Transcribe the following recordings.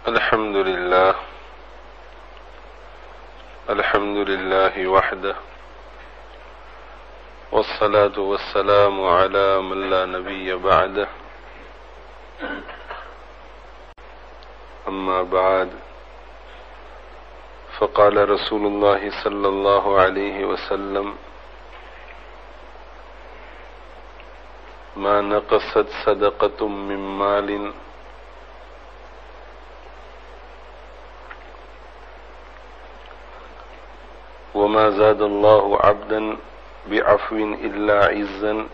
الحمد لله وحده والصلاة والسلام على من لا نبي بعده أما بعد فقال رسول الله صلى الله عليه وسلم ما نقصت صدقة من مال وما زاد الله عبدا بعفو إلا عزا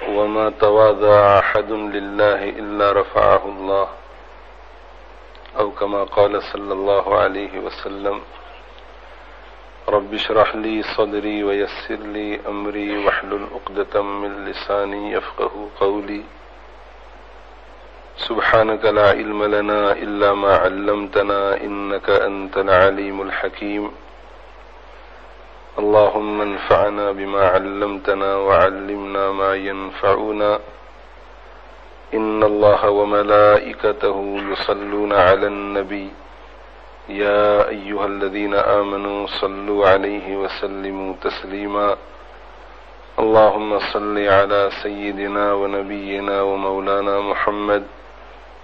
وما تواضع أحد لله إلا رفعه الله أو كما قال صلى الله عليه وسلم رب اشرح لي صدري ويسر لي أمري واحلل عقدة من لساني يفقهوا قولي سبحانك لا علم لنا إلا ما علمتنا إنك أنت العليم الحكيم اللهم انفعنا بما علمتنا وعلمنا ما ينفعنا إن الله وملائكته يصلون على النبي يا أيها الذين آمنوا صلوا عليه وسلموا تسليما اللهم صل على سيدنا ونبينا ومولانا محمد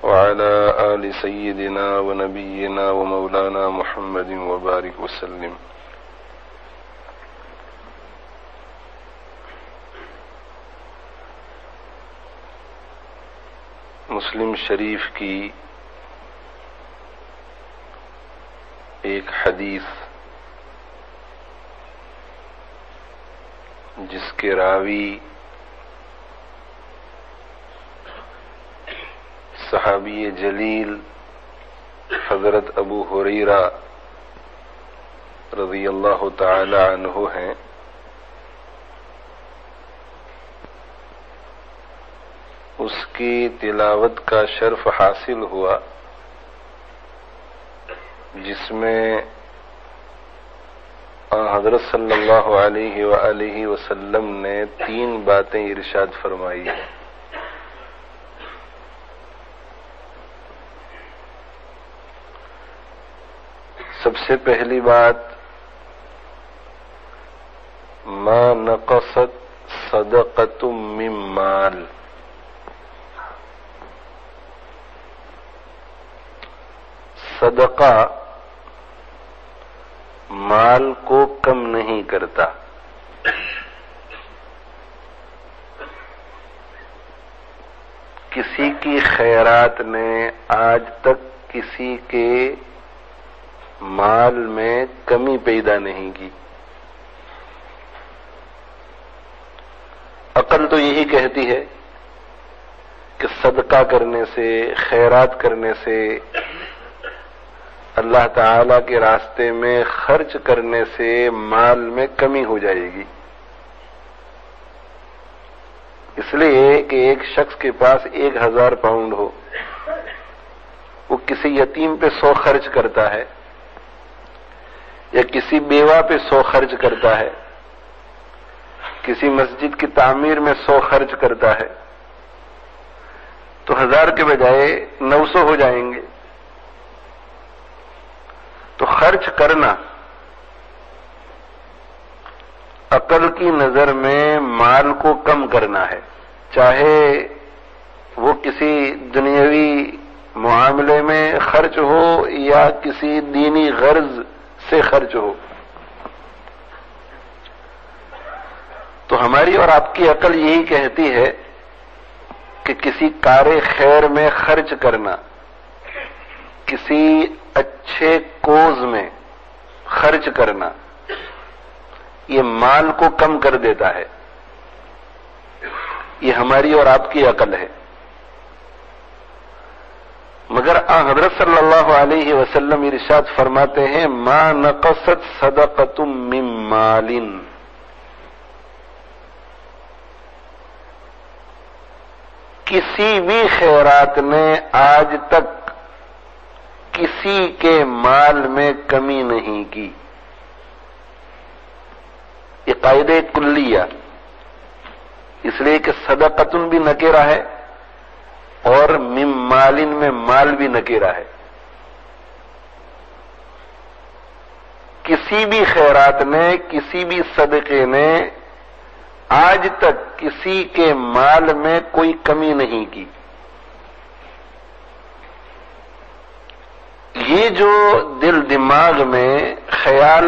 وعلى آل سيدنا ونبينا ومولانا محمد وبارك وسلم. مسلم شریف کی ایک حدیث جس کے راوی صحابی جلیل حضرت ابو ہریرہ رضی اللہ تعالی عنہ ہیں، اس کی تلاوت کا شرف حاصل ہوا جس میں حضرت صلی اللہ علیہ وآلہ وسلم نے 3 باتیں ارشاد فرمائی ہیں۔ سب سے پہلی بات ما نقصت صدقۃ من مال، صدقہ مال کو کم نہیں کرتا۔ کسی کی خیرات نے آج تک کسی کے مال میں کمی پیدا نہیں کی۔ عقل تو یہی کہتی ہے کہ صدقہ کرنے سے، خیرات کرنے سے، اللہ تعالی کے راستے میں خرچ کرنے سے مال میں کمی ہو جائے گی۔ اس لیے کہ ایک شخص کے پاس 1000 پاؤنڈ ہو، وہ کسی یتیم پہ 100 خرچ کرتا ہے یا کسی بیوہ پہ 100 خرچ کرتا ہے، کسی مسجد کی تعمیر میں 100 خرچ کرتا ہے، تو 1000 کے بجائے 900 ہو جائیں گے۔ تو خرچ کرنا عقل کی نظر میں مال کو کم کرنا ہے، چاہے وہ کسی دنیاوی معاملے میں خرچ ہو یا کسی دینی غرض سے خرچ ہو۔ تو ہماری اور آپ کی عقل یہی کہتی ہے کہ کسی کار خیر میں خرچ کرنا، کسی اچھے کوز میں خرچ کرنا، یہ مال کو کم کر دیتا ہے۔ یہ ہماری اور آپ کی عقل ہے۔ مگر حضرت صلی اللہ علیہ وسلم ارشاد فرماتے ہیں ما نقصت صدقۃ من مال، کسی بھی خیرات نے آج تک کسی کے مال میں کمی نہیں کی۔ یہ قاعدہ کلیہ، اس لیے کہ صدقۃ بھی نکرہ ہے، اور مم مالن میں مال بھی نکیرہ ہے. کسی بھی خیرات نے، کسی بھی صدقے نے آج تک کسی کے مال میں کوئی کمی نہیں کی. یہ جو دل دماغ میں خیال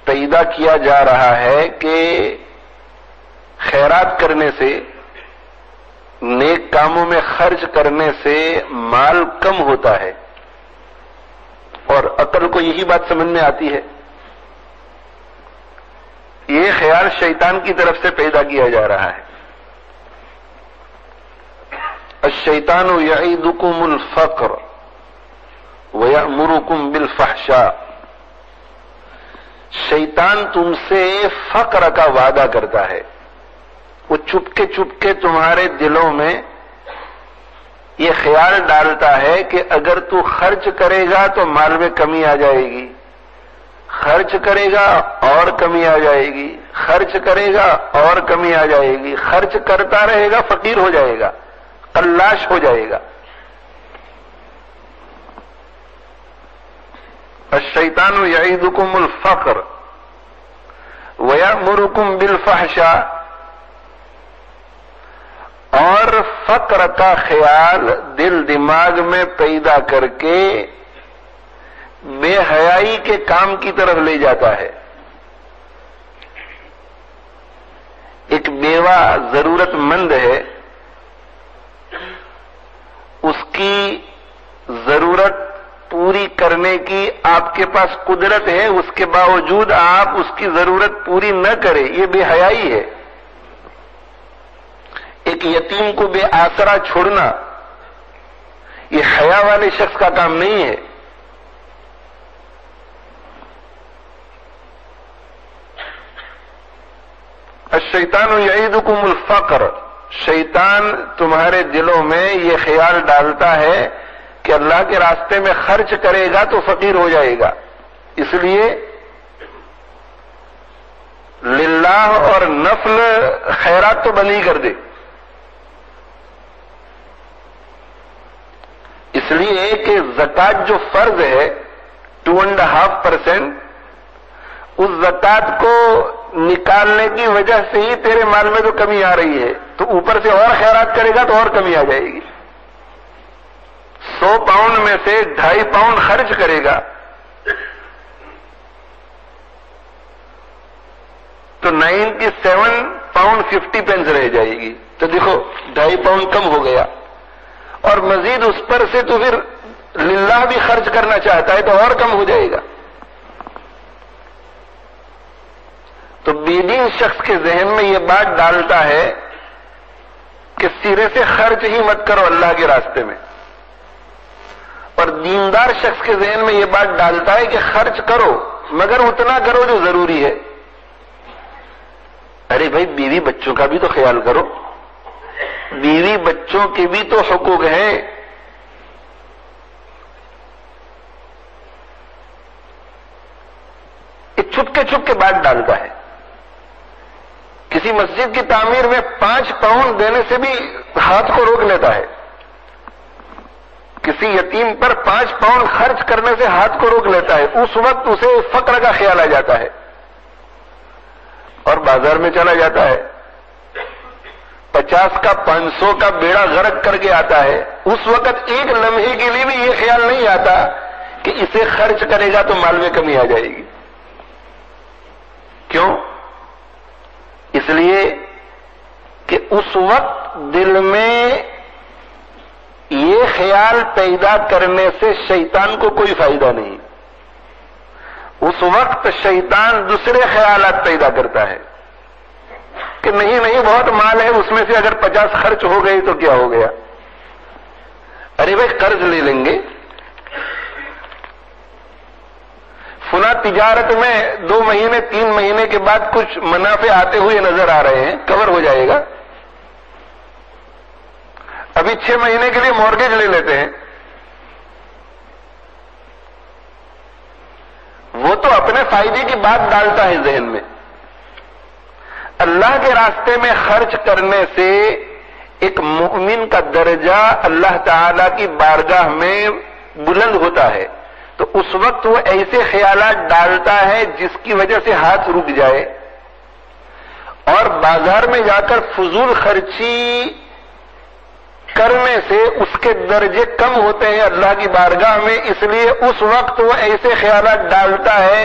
پیدا کیا جا رہا ہے کہ خیرات کرنے سے، نیک کاموں میں خرچ کرنے سے مال کم ہوتا ہے، اور عقل کو یہی بات سمجھ میں آتی ہے، یہ خیال شیطان کی طرف سے پیدا کیا جا رہا ہے. الشیطان یعیدکم الفقر ویأمرکم بالفحشاء. شیطان تم سے فقر کا وعدہ کرتا ہے. وہ چپکے تمہارے دلوں میں یہ خیال ڈالتا ہے کہ اگر تو خرچ کرے گا تو مال میں کمی آ جائے گی، خرچ کرے گا اور کمی آ جائے گی، خرچ کرے گا اور کمی آ جائے گی، خرچ کرتا رہے گا، فقیر ہو جائے گا، قلاش ہو جائے گا. الشیطان یعیدکم الفقر ویأمرکم بالفحشاء. اور فقر کا خیال دل دماغ میں پیدا کر کے بے حیائی کے کام کی طرف لے جاتا ہے. ایک بیوہ ضرورت مند ہے، اس کی ضرورت پوری کرنے کی آپ کے پاس قدرت ہے، اس کے باوجود آپ اس کی ضرورت پوری نہ کریں، یہ بے حیائی ہے. ایک یتیم کو بے آسرا چھوڑنا یہ حیا والے شخص کا کام نہیں ہے. الشیطان یعیدکم الفقر. شیطان تمہارے دلوں میں یہ خیال ڈالتا ہے کہ اللہ کے راستے میں خرچ کرے گا تو فقیر ہو جائے گا، اس لیے للہ اور نفل خیرات تو بند ہی کر دے. اس لیے کہ زکوٰۃ جو فرض ہے 2.5%، اس زکوٰۃ کو نکالنے کی وجہ سے ہی تیرے مال میں تو کمی آ رہی ہے، تو اوپر سے اور خیرات کرے گا تو اور کمی آ جائے گی. 100 پاؤنڈ میں سے 2.5 پاؤنڈ خرچ کرے گا تو 97 پاؤنڈ 50 پینس رہ جائے گی. تو دیکھو 2.5 پاؤنڈ کم ہو گیا، اور مزید اس پر سے تو پھر للہ بھی خرچ کرنا چاہتا ہے تو اور کم ہو جائے گا. تو بے دین شخص کے ذہن میں یہ بات ڈالتا ہے کہ سرے سے خرچ ہی مت کرو اللہ کے راستے میں، اور دیندار شخص کے ذہن میں یہ بات ڈالتا ہے کہ خرچ کرو مگر اتنا کرو جو ضروری ہے. ارے بھائی بیوی بچوں کا بھی تو خیال کرو، بیوی بچوں کے بھی تو حقوق ہیں. ایک چھپ کے بات ڈالتا ہے. کسی مسجد کی تعمیر میں 5 پاؤنڈ دینے سے بھی ہاتھ کو روک لیتا ہے، کسی یتیم پر 5 پاؤنڈ خرچ کرنے سے ہاتھ کو روک لیتا ہے. اس وقت اسے فقر کا خیال آ جاتا ہے اور بازار میں چلا جاتا ہے، 50 کا 500 کا بیڑا غرق کر کے آتا ہے. اس وقت ایک لمحے کے لیے بھی یہ خیال نہیں آتا کہ اسے خرچ کرے گا تو مال میں کمی آ جائے گی. کیوں؟ اس لیے کہ اس وقت دل میں یہ خیال پیدا کرنے سے شیطان کو کوئی فائدہ نہیں. اس وقت شیطان دوسرے خیالات پیدا کرتا ہے کہ نہیں بہت مال ہے، اس میں سے اگر 50 خرچ ہو گئے تو کیا ہو گیا. ارے بھائی قرض لے لیں گے، فلاں تجارت میں 2 مہینے 3 مہینے کے بعد کچھ منافع آتے ہوئے نظر آ رہے ہیں، کور ہو جائے گا. ابھی 6 مہینے کے لیے مورگیج لے لیتے ہیں. وہ تو اپنے فائدے کی بات ڈالتا ہے ذہن میں. اللہ کے راستے میں خرچ کرنے سے ایک مومن کا درجہ اللہ تعالی کی بارگاہ میں بلند ہوتا ہے تو اس وقت وہ ایسے خیالات ڈالتا ہے جس کی وجہ سے ہاتھ رک جائے، اور بازار میں جا کر فضول خرچی کرنے سے اس کے درجے کم ہوتے ہیں اللہ کی بارگاہ میں، اس لیے اس وقت وہ ایسے خیالات ڈالتا ہے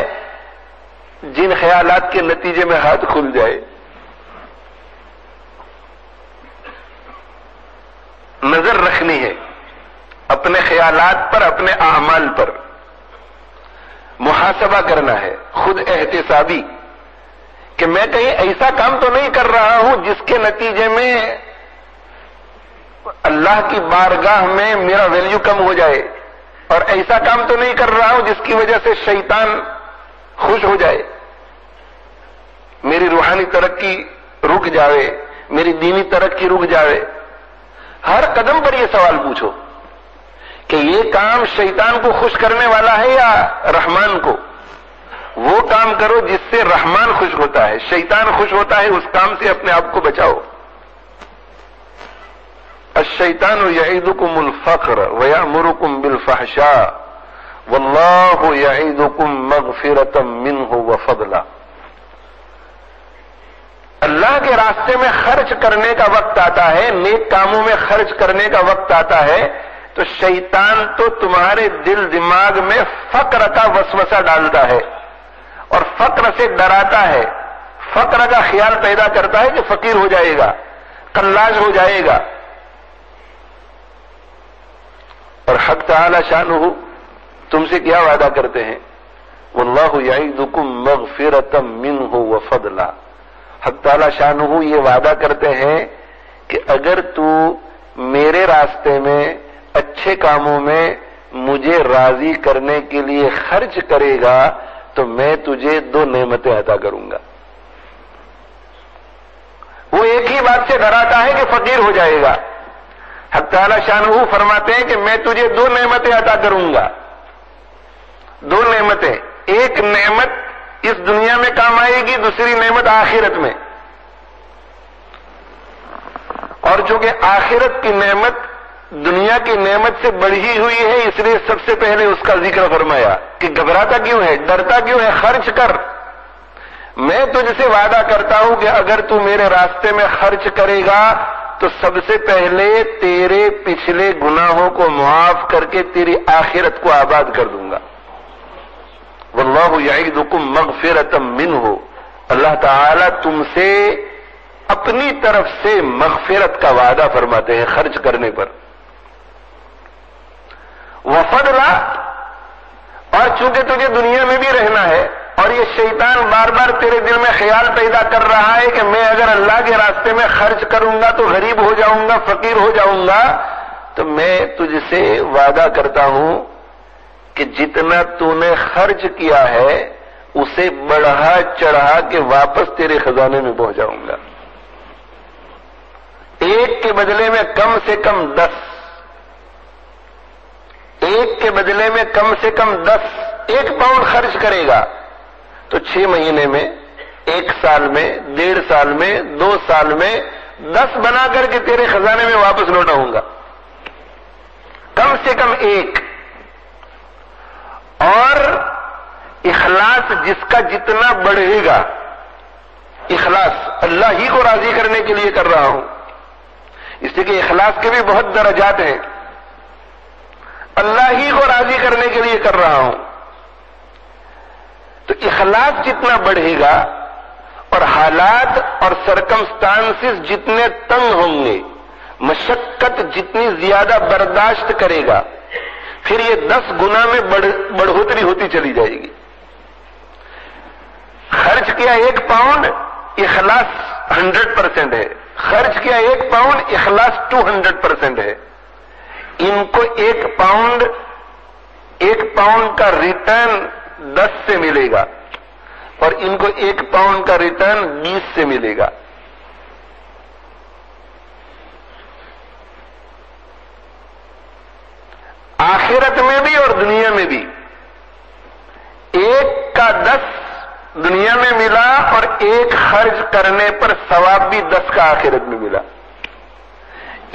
جن خیالات کے نتیجے میں ہاتھ کھل جائے۔ نظر رکھنی ہے اپنے خیالات پر، اپنے اعمال پر محاسبہ کرنا ہے، خود احتسابی، کہ میں کہیں ایسا کام تو نہیں کر رہا ہوں جس کے نتیجے میں اللہ کی بارگاہ میں میرا ویلیو کم ہو جائے، اور ایسا کام تو نہیں کر رہا ہوں جس کی وجہ سے شیطان خوش ہو جائے، میری روحانی ترقی رک جاوے، میری دینی ترقی رک جاوے۔ ہر قدم پر یہ سوال پوچھو کہ یہ کام شیطان کو خوش کرنے والا ہے یا رحمان کو؟ وہ کام کرو جس سے رحمان خوش ہوتا ہے، شیطان خوش ہوتا ہے، اس کام سے اپنے آپ کو بچاؤ۔ الشیطان یعیدکم الفقر ویأمرکم بالفحشاء واللہ یعیدکم مغفرۃ منہ وفضلا۔ اللہ کے راستے میں خرچ کرنے کا وقت آتا ہے، نیک کاموں میں خرچ کرنے کا وقت آتا ہے تو شیطان تو تمہارے دل دماغ میں فقر کا وسوسہ ڈالتا ہے اور فقر سے ڈراتا ہے، فقر کا خیال پیدا کرتا ہے کہ فقیر ہو جائے گا، قلاش ہو جائے گا۔ اور حق تعالی شانہ تم سے کیا وعدہ کرتے ہیں؟ واللہ یعیدکم مغفرۃ منہ وفضلا۔ حق تعالی شانہ یہ وعدہ کرتے ہیں کہ اگر تو میرے راستے میں اچھے کاموں میں مجھے راضی کرنے کے لیے خرچ کرے گا تو میں تجھے 2 نعمتیں عطا کروں گا۔ وہ ایک ہی بات سے ڈراتا ہے کہ فقیر ہو جائے گا۔ حق تعالی شانہ فرماتے ہیں کہ میں تجھے 2 نعمتیں عطا کروں گا۔ 2 نعمتیں، ایک نعمت اس دنیا میں کام آئے گی، دوسری نعمت آخرت میں، اور چونکہ آخرت کی نعمت دنیا کی نعمت سے بڑھی ہوئی ہے اس لیے سب سے پہلے اس کا ذکر فرمایا کہ گھبراتا کیوں ہے، ڈرتا کیوں ہے، خرچ کر۔ میں تجھ سے وعدہ کرتا ہوں کہ اگر تو میرے راستے میں خرچ کرے گا تو سب سے پہلے تیرے پچھلے گناہوں کو معاف کر کے تیری آخرت کو آباد کر دوں گا۔ واللہ یعیدکم مغفرۃ منہ، اللہ تعالی تم سے اپنی طرف سے مغفرت کا وعدہ فرماتے ہیں خرچ کرنے پر۔ وفضلا، اور چونکہ تجھے دنیا میں بھی رہنا ہے اور یہ شیطان بار بار تیرے دل میں خیال پیدا کر رہا ہے کہ میں اگر اللہ کے راستے میں خرچ کروں گا تو غریب ہو جاؤں گا، فقیر ہو جاؤں گا، تو میں تجھ سے وعدہ کرتا ہوں کہ جتنا تو نے خرچ کیا ہے اسے بڑھا چڑھا کے واپس تیرے خزانے میں پہنچاؤں گا۔ ایک کے بدلے میں کم سے کم 10، ایک کے بدلے میں کم سے کم 10، 1 پاؤنڈ خرچ کرے گا تو 6 مہینے میں، 1 سال میں، 1.5 سال میں، 2 سال میں 10 بنا کر کے تیرے خزانے میں واپس لوٹاؤں گا، کم سے کم 1۔ اور اخلاص جس کا جتنا بڑھے گا، اخلاص اللہ ہی کو راضی کرنے کے لیے کر رہا ہوں، اس لیے کہ اخلاص کے بھی بہت درجات ہیں، اللہ ہی کو راضی کرنے کے لیے کر رہا ہوں، تو اخلاص جتنا بڑھے گا اور حالات اور سرکمسٹانسز جتنے تنگ ہوں گے، مشقت جتنی زیادہ برداشت کرے گا، پھر یہ 10 گنا میں بڑھوتری ہوتی چلی جائے گی۔ خرچ کیا 1 پاؤنڈ، اخلاص 100% ہے، خرچ کیا 1 پاؤنڈ، اخلاص 200% ہے۔ ان کو 1 پاؤنڈ کا ریٹرن 10 سے ملے گا اور ان کو 1 پاؤنڈ کا ریٹرن 20 سے ملے گا۔ آخرت میں بھی اور دنیا میں بھی 1 کا 10 دنیا میں ملا اور 1 خرچ کرنے پر ثواب بھی 10 کا آخرت میں ملا۔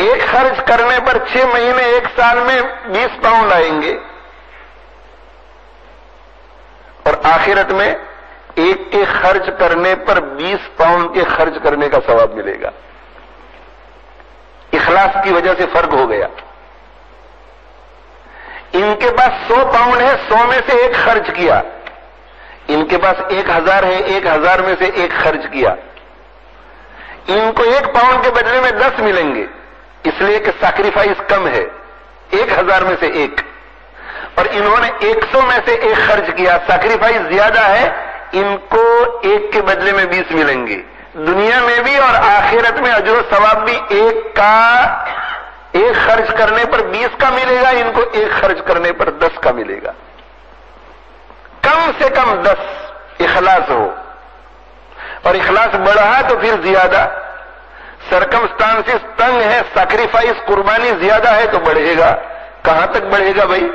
ایک خرچ کرنے پر 6 مہینے 1 سال میں 20 پاؤنڈ آئیں گے، اور آخرت میں ایک کے خرچ کرنے پر 20 پاؤنڈ کے خرچ کرنے کا ثواب ملے گا۔ اخلاص کی وجہ سے فرق ہو گیا۔ ان کے پاس 100 پاؤنڈ ہے، 100 میں سے 1 خرچ کیا، ان کے پاس 1000 ہے، 1000 میں سے 1 خرچ کیا، ان کو 1 پاؤنڈ کے بدلے میں 10 ملیں گے، اس لیے کہ سیکریفائس کم ہے، 1000 میں سے 1، اور انہوں نے 100 میں سے 1 خرچ کیا، سیکریفائس زیادہ ہے، ان کو 1 کے بدلے میں 20 ملیں گے۔ دنیا میں بھی اور آخرت میں اجر و ثواب بھی 1 خرچ کرنے پر 20 کا ملے گا، ان کو 1 خرچ کرنے پر 10 کا ملے گا۔ کم سے کم 10 اخلاص ہو، اور اخلاص بڑھا تو پھر زیادہ، سرکمسٹانسز تنگ ہے، سیکریفائس قربانی زیادہ ہے تو بڑھے گا۔ کہاں تک بڑھے گا بھائی؟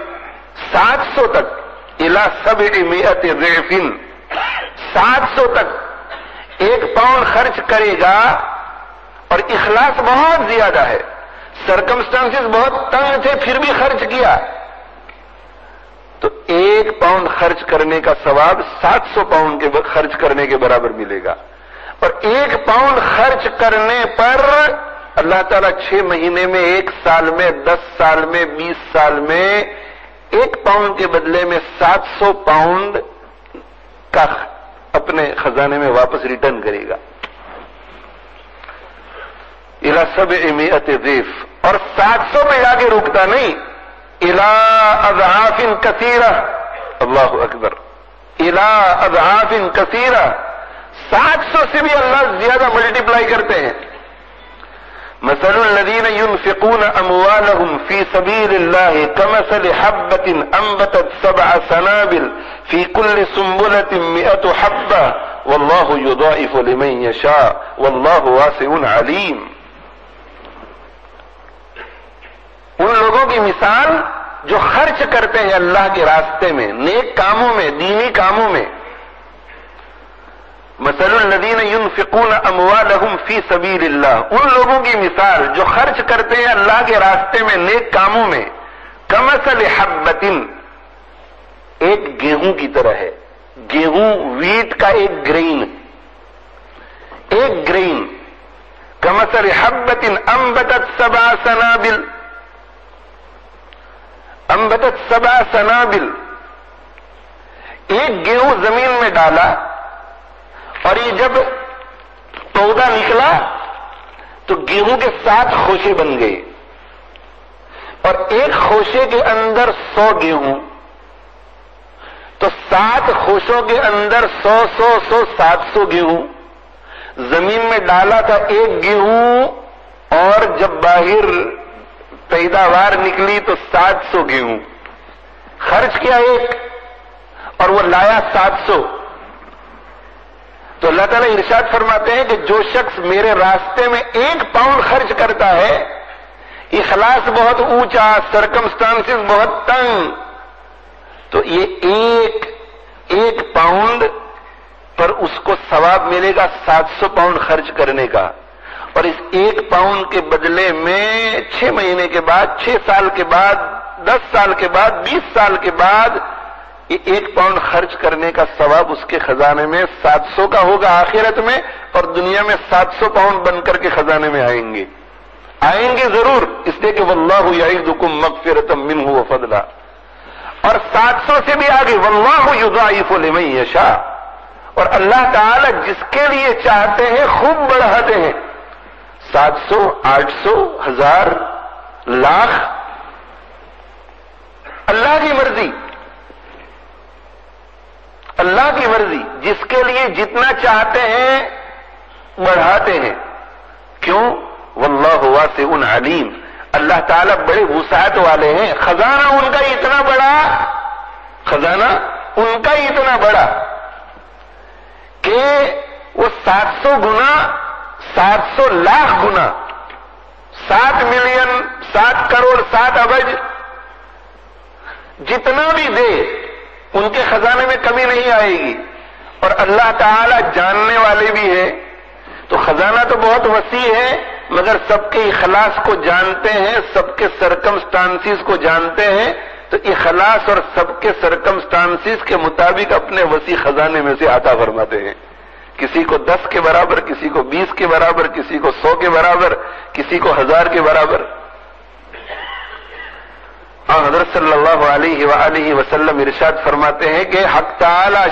700 تک، الی 700 ضعف، 700 تک 1 پاؤنڈ خرچ کرے گا، اور اخلاص بہت زیادہ ہے، سرکمسٹانسز بہت تنگ تھے پھر بھی خرچ کیا، تو 1 پاؤنڈ خرچ کرنے کا ثواب 700 پاؤنڈ کے خرچ کرنے کے برابر ملے گا۔ اور 1 پاؤنڈ خرچ کرنے پر اللہ تعالیٰ 6 مہینے میں، 1 سال میں، 10 سال میں، 20 سال میں 1 پاؤنڈ کے بدلے میں 700 پاؤنڈ کا اپنے خزانے میں واپس ریٹرن کرے گا۔ الی 700 ضعف، اور 700 پہ جا کے رکتا نہیں، الی اضعاف کثیرہ، اللہ اکبر، الی اضعاف کثیرہ، 700 سے بھی اللہ زیادہ ملٹیپلائی کرتے ہیں۔ مثل الذین ينفقون اموالهم في سبيل الله كمثل حبة انبتت 7 سنابل في كل سنبلة 100 حبة والله يضاعف لمن يشاء والله واسع علیم۔ ان لوگوں کی مثال جو خرچ کرتے ہیں اللہ کے راستے میں، نیک کاموں میں، دینی کاموں میں۔ مثل الذین ينفقون اموالهم فی سبیل اللہ، ان لوگوں کی مثال جو خرچ کرتے ہیں اللہ کے راستے میں نیک کاموں میں، کمثل حبۃ، ایک گیہوں کی طرح ہے، گیہوں، ویٹ کا ایک گرین، کمثل حبۃ انبتت 7 سنابل، انبتت 7 سنابل، ایک گیہوں زمین میں ڈالا، اور یہ جب پودا نکلا تو گیہوں کے 7 خوشے بن گئے، اور ایک خوشے کے اندر 100 گیہوں، تو 7 خوشوں کے اندر 100 700 گیہوں، زمین میں ڈالا تھا ایک گیہوں، اور جب باہر پیداوار نکلی تو 700 گیہوں، خرچ کیا ایک اور وہ لایا 700۔ تو اللہ تعالیٰ ارشاد فرماتے ہیں کہ جو شخص میرے راستے میں 1 پاؤنڈ خرچ کرتا ہے، اخلاص بہت اونچا، سرکمسٹانسز بہت تنگ، تو یہ ایک پاؤنڈ پر اس کو ثواب ملے گا 700 پاؤنڈ خرچ کرنے کا، اور اس 1 پاؤنڈ کے بدلے میں 6 مہینے کے بعد، 6 سال کے بعد، 10 سال کے بعد، 20 سال کے بعد یہ 1 پاؤنڈ خرچ کرنے کا ثواب اس کے خزانے میں 700 کا ہوگا آخرت میں، اور دنیا میں 700 پاؤنڈ بن کر کے خزانے میں آئیں گے ضرور، اس لیے کہ واللہ یعیدکم مغفرۃ منہ وفضلا، اور 700 سے بھی آگے واللہ یضاعف لمن یشاء، اور اللہ تعالی جس کے لیے چاہتے ہیں خوب بڑھاتے ہیں، 700، 800، 1000، لاکھ، اللہ کی مرضی، اللہ کی مرضی، جس کے لیے جتنا چاہتے ہیں بڑھاتے ہیں۔ کیوں؟ واللہ واسع علیم، اللہ تعالیٰ بڑے وسعت والے ہیں، خزانہ ان کا اتنا بڑا کہ وہ 700 گنا، 700 لاکھ گنا، 7 ملین، 7 کروڑ، 7 ارب جتنا بھی دے ان کے خزانے میں کمی نہیں آئے گی، اور اللہ تعالی جاننے والے بھی ہیں، تو خزانہ تو بہت وسیع ہے، مگر سب کے اخلاص کو جانتے ہیں، سب کے سرکمسٹانسز کو جانتے ہیں، تو اخلاص اور سب کے سرکمسٹانسز کے مطابق اپنے وسیع خزانے میں سے عطا فرماتے ہیں، کسی کو 10 کے برابر، کسی کو 20 کے برابر، کسی کو 100 کے برابر، کسی کو 1000 کے برابر۔ حضرت صلی اللہ علیہ وآلہ وسلم ارشاد فرماتے ہیں کہ حق تعالی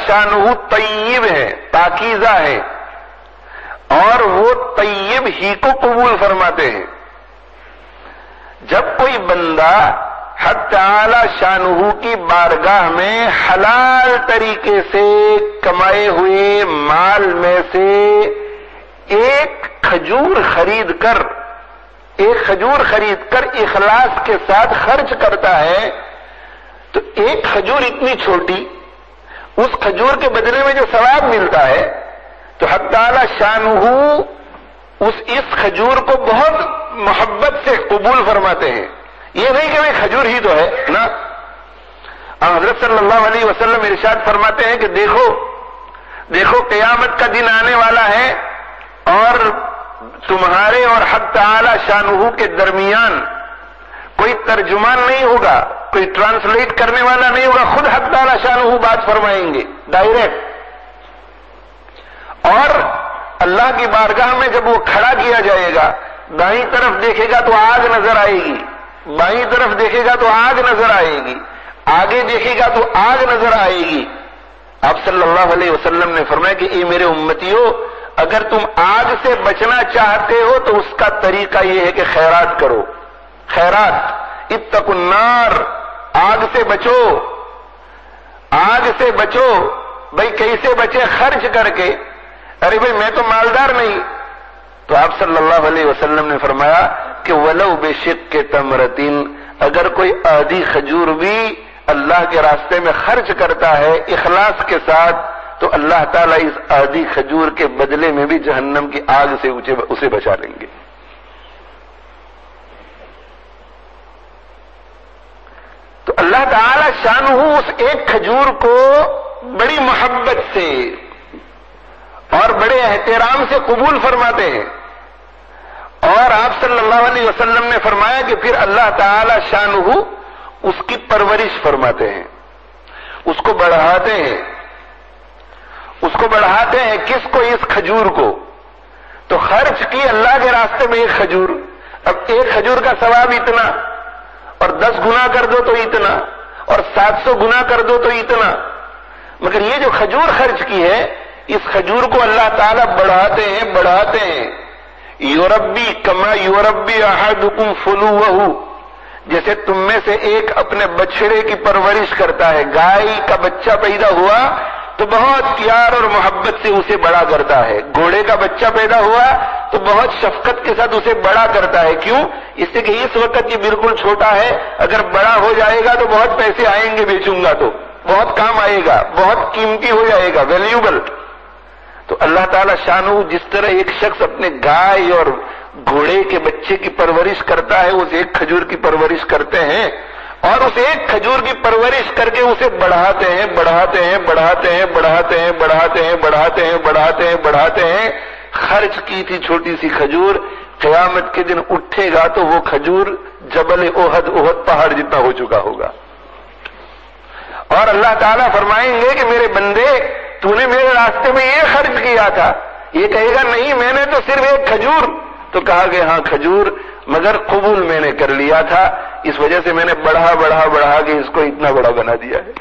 شانہ طیب ہے، پاکیزہ ہے، اور وہ طیب ہی کو قبول فرماتے ہیں۔ جب کوئی بندہ حق تعالی شانہ کی بارگاہ میں حلال طریقے سے کمائے ہوئے مال میں سے ایک کھجور خرید کر اخلاص کے ساتھ خرچ کرتا ہے، تو ایک کھجور اتنی چھوٹی، اس کھجور کے بدلے میں جو ثواب ملتا ہے، تو حق تعالی شانہ اس کھجور کو بہت محبت سے قبول فرماتے ہیں۔ یہ نہیں کہ وہ کھجور ہی تو ہے نا۔ حضرت صلی اللہ علیہ وسلم ارشاد فرماتے ہیں کہ دیکھو قیامت کا دن آنے والا ہے، اور تمہارے اور حق تعالی شانہ کے درمیان کوئی ترجمان نہیں ہوگا، کوئی ٹرانسلیٹ کرنے والا نہیں ہوگا، خود حق تعالی شانہ بات فرمائیں گے ڈائریکٹ۔ اور اللہ کی بارگاہ میں جب وہ کھڑا کیا جائے گا، دائیں طرف دیکھے گا تو آگ نظر آئے گی، بائیں طرف دیکھے گا تو آگ نظر آئے گی، آگے دیکھے گا تو آگ نظر آئے گی۔ آپ صلی اللہ علیہ وسلم نے فرمایا کہ اے میرے امتیوں، اگر تم آگ سے بچنا چاہتے ہو تو اس کا طریقہ یہ ہے کہ خیرات کرو، خیرات، اتقوا النار، آگ سے بچو، آگ سے بچو۔ بھئی کیسے بچے؟ خرچ کر کے۔ ارے بھئی میں تو مالدار نہیں، تو آپ صلی اللہ علیہ وسلم نے فرمایا کہ وَلَوْ بِشِقِّ تَمْرَةٍ، اگر کوئی آدھی کھجور بھی اللہ کے راستے میں خرچ کرتا ہے اخلاص کے ساتھ، تو اللہ تعالیٰ اس آدھی کھجور کے بدلے میں بھی جہنم کی آگ سے اسے بچا لیں گے۔ تو اللہ تعالیٰ شانہ اس ایک کھجور کو بڑی محبت سے اور بڑے احترام سے قبول فرماتے ہیں، اور آپ صلی اللہ علیہ وسلم نے فرمایا کہ پھر اللہ تعالی شانہ اس کی پرورش فرماتے ہیں، اس کو بڑھاتے ہیں، کس کو؟ اس کھجور کو۔ تو خرچ کی اللہ کے راستے میں ایک کھجور، اب ایک کھجور کا ثواب اتنا، اور 10 گنا کر دو تو اتنا، اور 700 گنا کر دو تو اتنا، مگر یہ جو کھجور خرچ کی ہے، اس کھجور کو اللہ تعالیٰ بڑھاتے ہیں۔ یوربی کما یوربی احدکم فلوہ، جیسے تم میں سے ایک اپنے بچڑے کی پرورش کرتا ہے، گائے کا بچہ پیدا ہوا تو بہت پیار اور محبت سے اسے بڑا کرتا ہے، گھوڑے کا بچہ پیدا ہوا تو بہت شفقت کے ساتھ اسے بڑا کرتا ہے۔ کیوں؟ اس سے کہ اس وقت یہ بالکل چھوٹا ہے، اگر بڑا ہو جائے گا تو بہت پیسے آئیں گے، بیچوں گا تو بہت کام آئے گا، بہت قیمتی ہو جائے گا، ویلیوبل۔ تو اللہ تعالیٰ شانہ جس طرح ایک شخص اپنے گائے اور گھوڑے کے بچے کی پرورش کرتا ہے، اس ایک کھجور کی پرورش کرتے ہیں، اور اس ایک کھجور کی پرورش کر کے اسے بڑھاتے ہیں۔ خرچ کی تھی چھوٹی سی کھجور، قیامت کے دن اٹھے گا تو وہ کھجور جبل احد پہاڑ جتنا ہو چکا ہوگا، اور اللہ تعالیٰ فرمائیں گے کہ میرے بندے تو نے میرے راستے میں یہ خرچ کیا تھا، یہ کہے گا نہیں میں نے تو صرف ایک کھجور، تو کہا کہ ہاں کھجور، مگر قبول میں نے کر لیا تھا، اس وجہ سے میں نے بڑھا کے اس کو اتنا بڑا بنا دیا ہے۔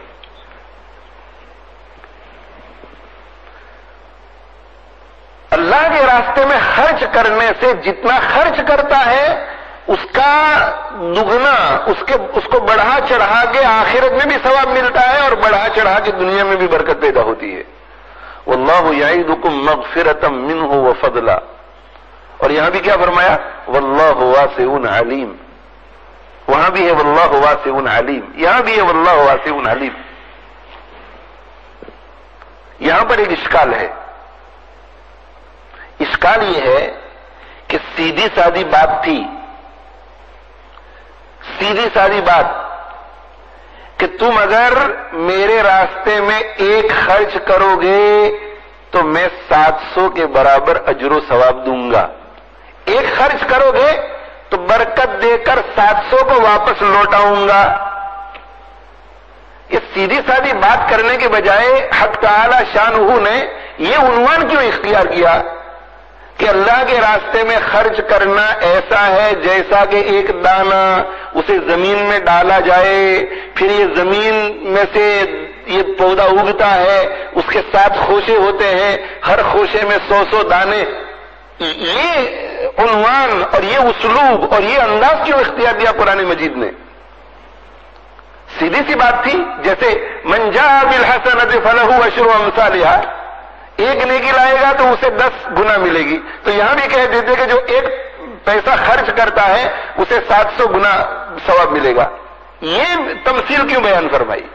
اللہ کے راستے میں خرچ کرنے سے جتنا خرچ کرتا ہے اس کا دگنا، اس کو بڑھا چڑھا کے آخرت میں بھی ثواب ملتا ہے، اور بڑھا چڑھا کے دنیا میں بھی برکت پیدا ہوتی ہے۔ واللہ یعیدکم مغفرۃ منہ وفضلا، اور یہاں بھی کیا فرمایا؟ واللہ واسع علیم، وہاں بھی ہے واللہ واسع علیم، یہاں بھی ہے واللہ واسع علیم۔ یہاں پر ایک اشکال ہے، اشکال یہ ہے کہ سیدھی سادی بات تھی، سیدھی سادی بات کہ تم اگر میرے راستے میں ایک خرچ کرو گے تو میں 700 کے برابر اجر و ثواب دوں گا. ایک خرچ کرو گے تو برکت دے کر 700 کو واپس لوٹاؤں گا. یہ سیدھی سادی بات کرنے کے بجائے حق تعالی شانہ نے یہ عنوان کیوں اختیار کیا کہ اللہ کے راستے میں خرچ کرنا ایسا ہے جیسا کہ ایک دانہ اسے زمین میں ڈالا جائے، پھر یہ زمین میں سے یہ پودا اگتا ہے، اس کے 7 خوشے ہوتے ہیں، ہر خوشے میں 100 دانے. یہ عنوان اور یہ اسلوب اور یہ انداز کیوں اختیار دیا قرآن مجید نے؟ سیدھی سی بات تھی، جیسے من جاء بالحسنۃ فلہ عشر امثالھا، ایک نیکی لائے گا تو اسے 10 گنا ملے گی. تو یہاں بھی کہہ دیتے کہ جو ایک پیسہ خرچ کرتا ہے اسے 700 گنا ثواب ملے گا. یہ تمثیل کیوں بیان فرمائی؟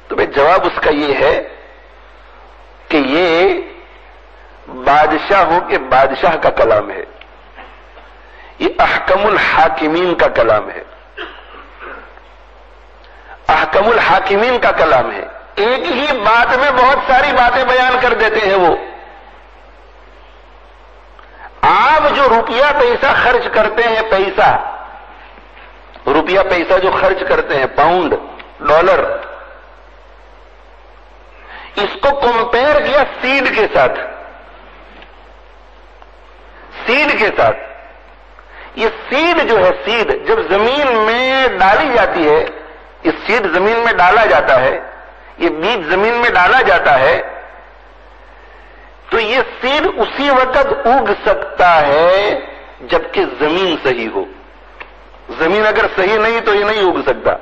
تو بھائی جواب اس کا یہ ہے کہ یہ بادشاہوں کے بادشاہ کا کلام ہے، یہ احکم الحاکمین کا کلام ہے، احکم الحاکمین کا کلام ہے. ایک ہی بات میں بہت ساری باتیں بیان کر دیتے ہیں. وہ آپ جو روپیہ پیسہ خرچ کرتے ہیں، روپیہ پیسہ جو خرچ کرتے ہیں، پاؤنڈ ڈالر، اس کو کمپیئر کیا سیڈ کے ساتھ. سیڈ کے ساتھ یہ سیڈ جو ہے، سیڈ جب زمین میں ڈالی جاتی ہے، یہ سیڈ زمین میں ڈالا جاتا ہے، یہ بیج زمین میں ڈالا جاتا ہے، تو یہ سیڈ اسی وقت اگ سکتا ہے جبکہ زمین صحیح ہو. زمین اگر صحیح نہیں تو یہ نہیں اگ سکتا.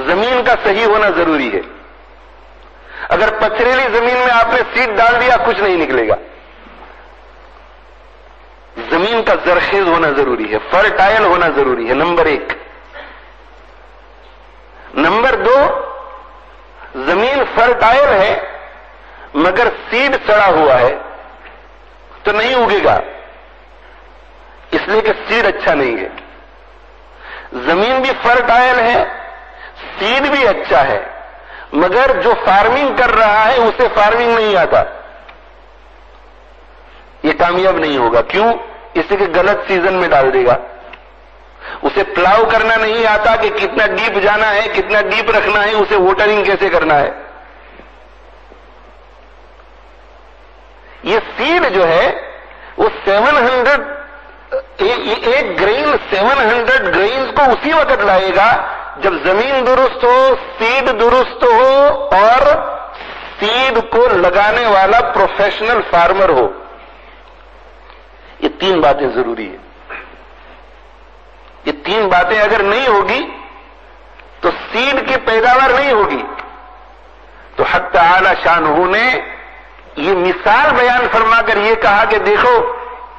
زمین کا صحیح ہونا ضروری ہے. اگر پتھریلی زمین میں آپ نے سیڈ ڈال دیا کچھ نہیں نکلے گا. زمین کا زرخیز ہونا ضروری ہے، فرٹائل ہونا ضروری ہے، نمبر 1. نمبر 2، زمین فرٹائل ہے مگر سیڈ سڑا ہوا ہے تو نہیں اگے گا، اس لیے کہ سیڈ اچھا نہیں ہے. زمین بھی فرٹائل ہے، سیڈ بھی اچھا ہے، مگر جو فارمنگ کر رہا ہے اسے فارمنگ نہیں آتا، یہ کامیاب نہیں ہوگا. کیوں؟ اس لیے کہ غلط سیزن میں ڈال دے گا. اسے پلاؤ کرنا نہیں آتا کہ کتنا ڈیپ جانا ہے، کتنا ڈیپ رکھنا ہے، اسے واٹرنگ کیسے کرنا ہے. یہ سیڈ جو ہے وہ 700 ایک گرین 700 گرینز کو اسی وقت لائے گا جب زمین درست ہو، سیڈ درست ہو اور سیڈ کو لگانے والا پروفیشنل فارمر ہو. یہ 3 باتیں ضروری ہیں. یہ 3 باتیں اگر نہیں ہوگی تو سیڈ کی پیداوار نہیں ہوگی. تو حق تعالی شانہ نے یہ مثال بیان فرما کر یہ کہا کہ دیکھو،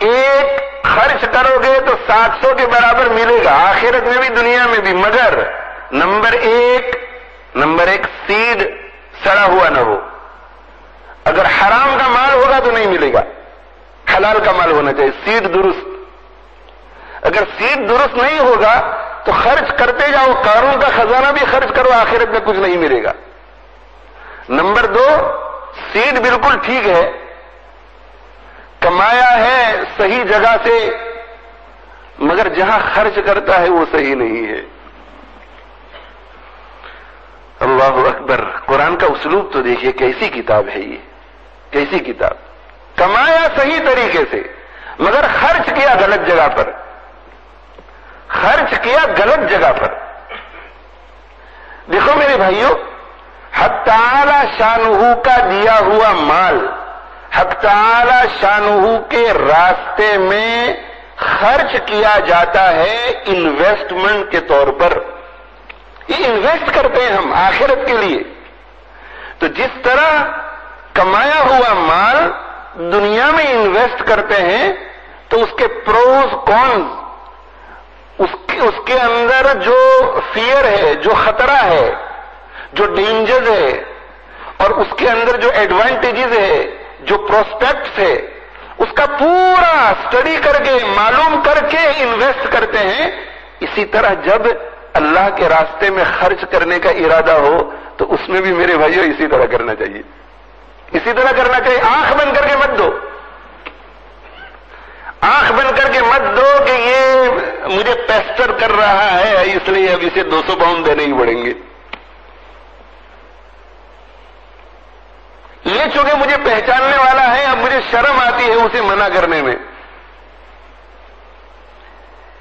ایک خرچ کرو گے تو 700 کے برابر ملے گا آخرت میں بھی دنیا میں بھی، مگر نمبر ایک سیڈ سڑا ہوا نہ ہو. اگر حرام کا مال ہوگا تو نہیں ملے گا، حلال کا مال ہونا چاہیے، سیڈ درست. اگر سیڈ درست نہیں ہوگا تو خرچ کرتے جاؤ، قارون کا خزانہ بھی خرچ کرو، آخرت میں کچھ نہیں ملے گا. نمبر 2، سیڈ بالکل ٹھیک ہے، کمایا ہے صحیح جگہ سے، مگر جہاں خرچ کرتا ہے وہ صحیح نہیں ہے. اللہ اکبر. قرآن کا اسلوب تو دیکھیے، کیسی کتاب ہے یہ، کیسی کتاب. کمایا صحیح طریقے سے مگر خرچ کیا غلط جگہ پر، خرچ کیا غلط جگہ پر. دیکھو میرے بھائیوں، حق تعالی شانہ کا دیا ہوا مال حق تعالی شانہ کے راستے میں خرچ کیا جاتا ہے انویسٹمنٹ کے طور پر. یہ انویسٹ کرتے ہیں ہم آخرت کے لیے. تو جس طرح کمایا ہوا مال دنیا میں انویسٹ کرتے ہیں تو اس کے پروز کونز، اس کے اندر جو فیئر ہے، جو خطرہ ہے، جو ڈینجرز ہے، اور اس کے اندر جو ایڈوانٹیجز ہے، جو پروسپیکٹس ہے، اس کا پورا اسٹڈی کر کے معلوم کر کے انویسٹ کرتے ہیں. اسی طرح جب اللہ کے راستے میں خرچ کرنے کا ارادہ ہو تو اس میں بھی میرے بھائیوں اسی طرح کرنا چاہیے، اسی طرح کرنا چاہیے. آنکھ بند کر کے مت دو، آنکھ بند کر کے مت دو کہ یہ مجھے پیسٹر کر رہا ہے اس لیے اب اسے 200 پاؤنڈ دینے ہی پڑیں گے. یہ چونکہ مجھے پہچاننے والا ہے اب مجھے شرم آتی ہے اسے منع کرنے میں.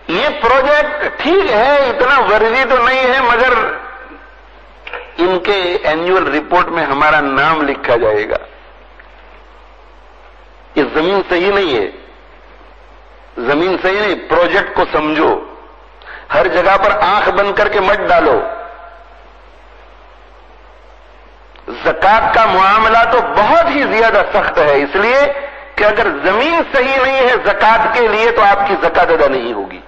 یہ پروجیکٹ ٹھیک ہے اتنا ورزی تو نہیں ہے مگر ان کے اینیول رپورٹ میں ہمارا نام لکھا جائے گا. یہ زمین صحیح نہیں ہے، زمین صحیح نہیں. پروجیکٹ کو سمجھو، ہر جگہ پر آنکھ بند کر کے مت ڈالو. زکات کا معاملہ تو بہت ہی زیادہ سخت ہے، اس لیے کہ اگر زمین صحیح نہیں ہے زکات کے لیے تو آپ کی زکات ادا نہیں ہوگی.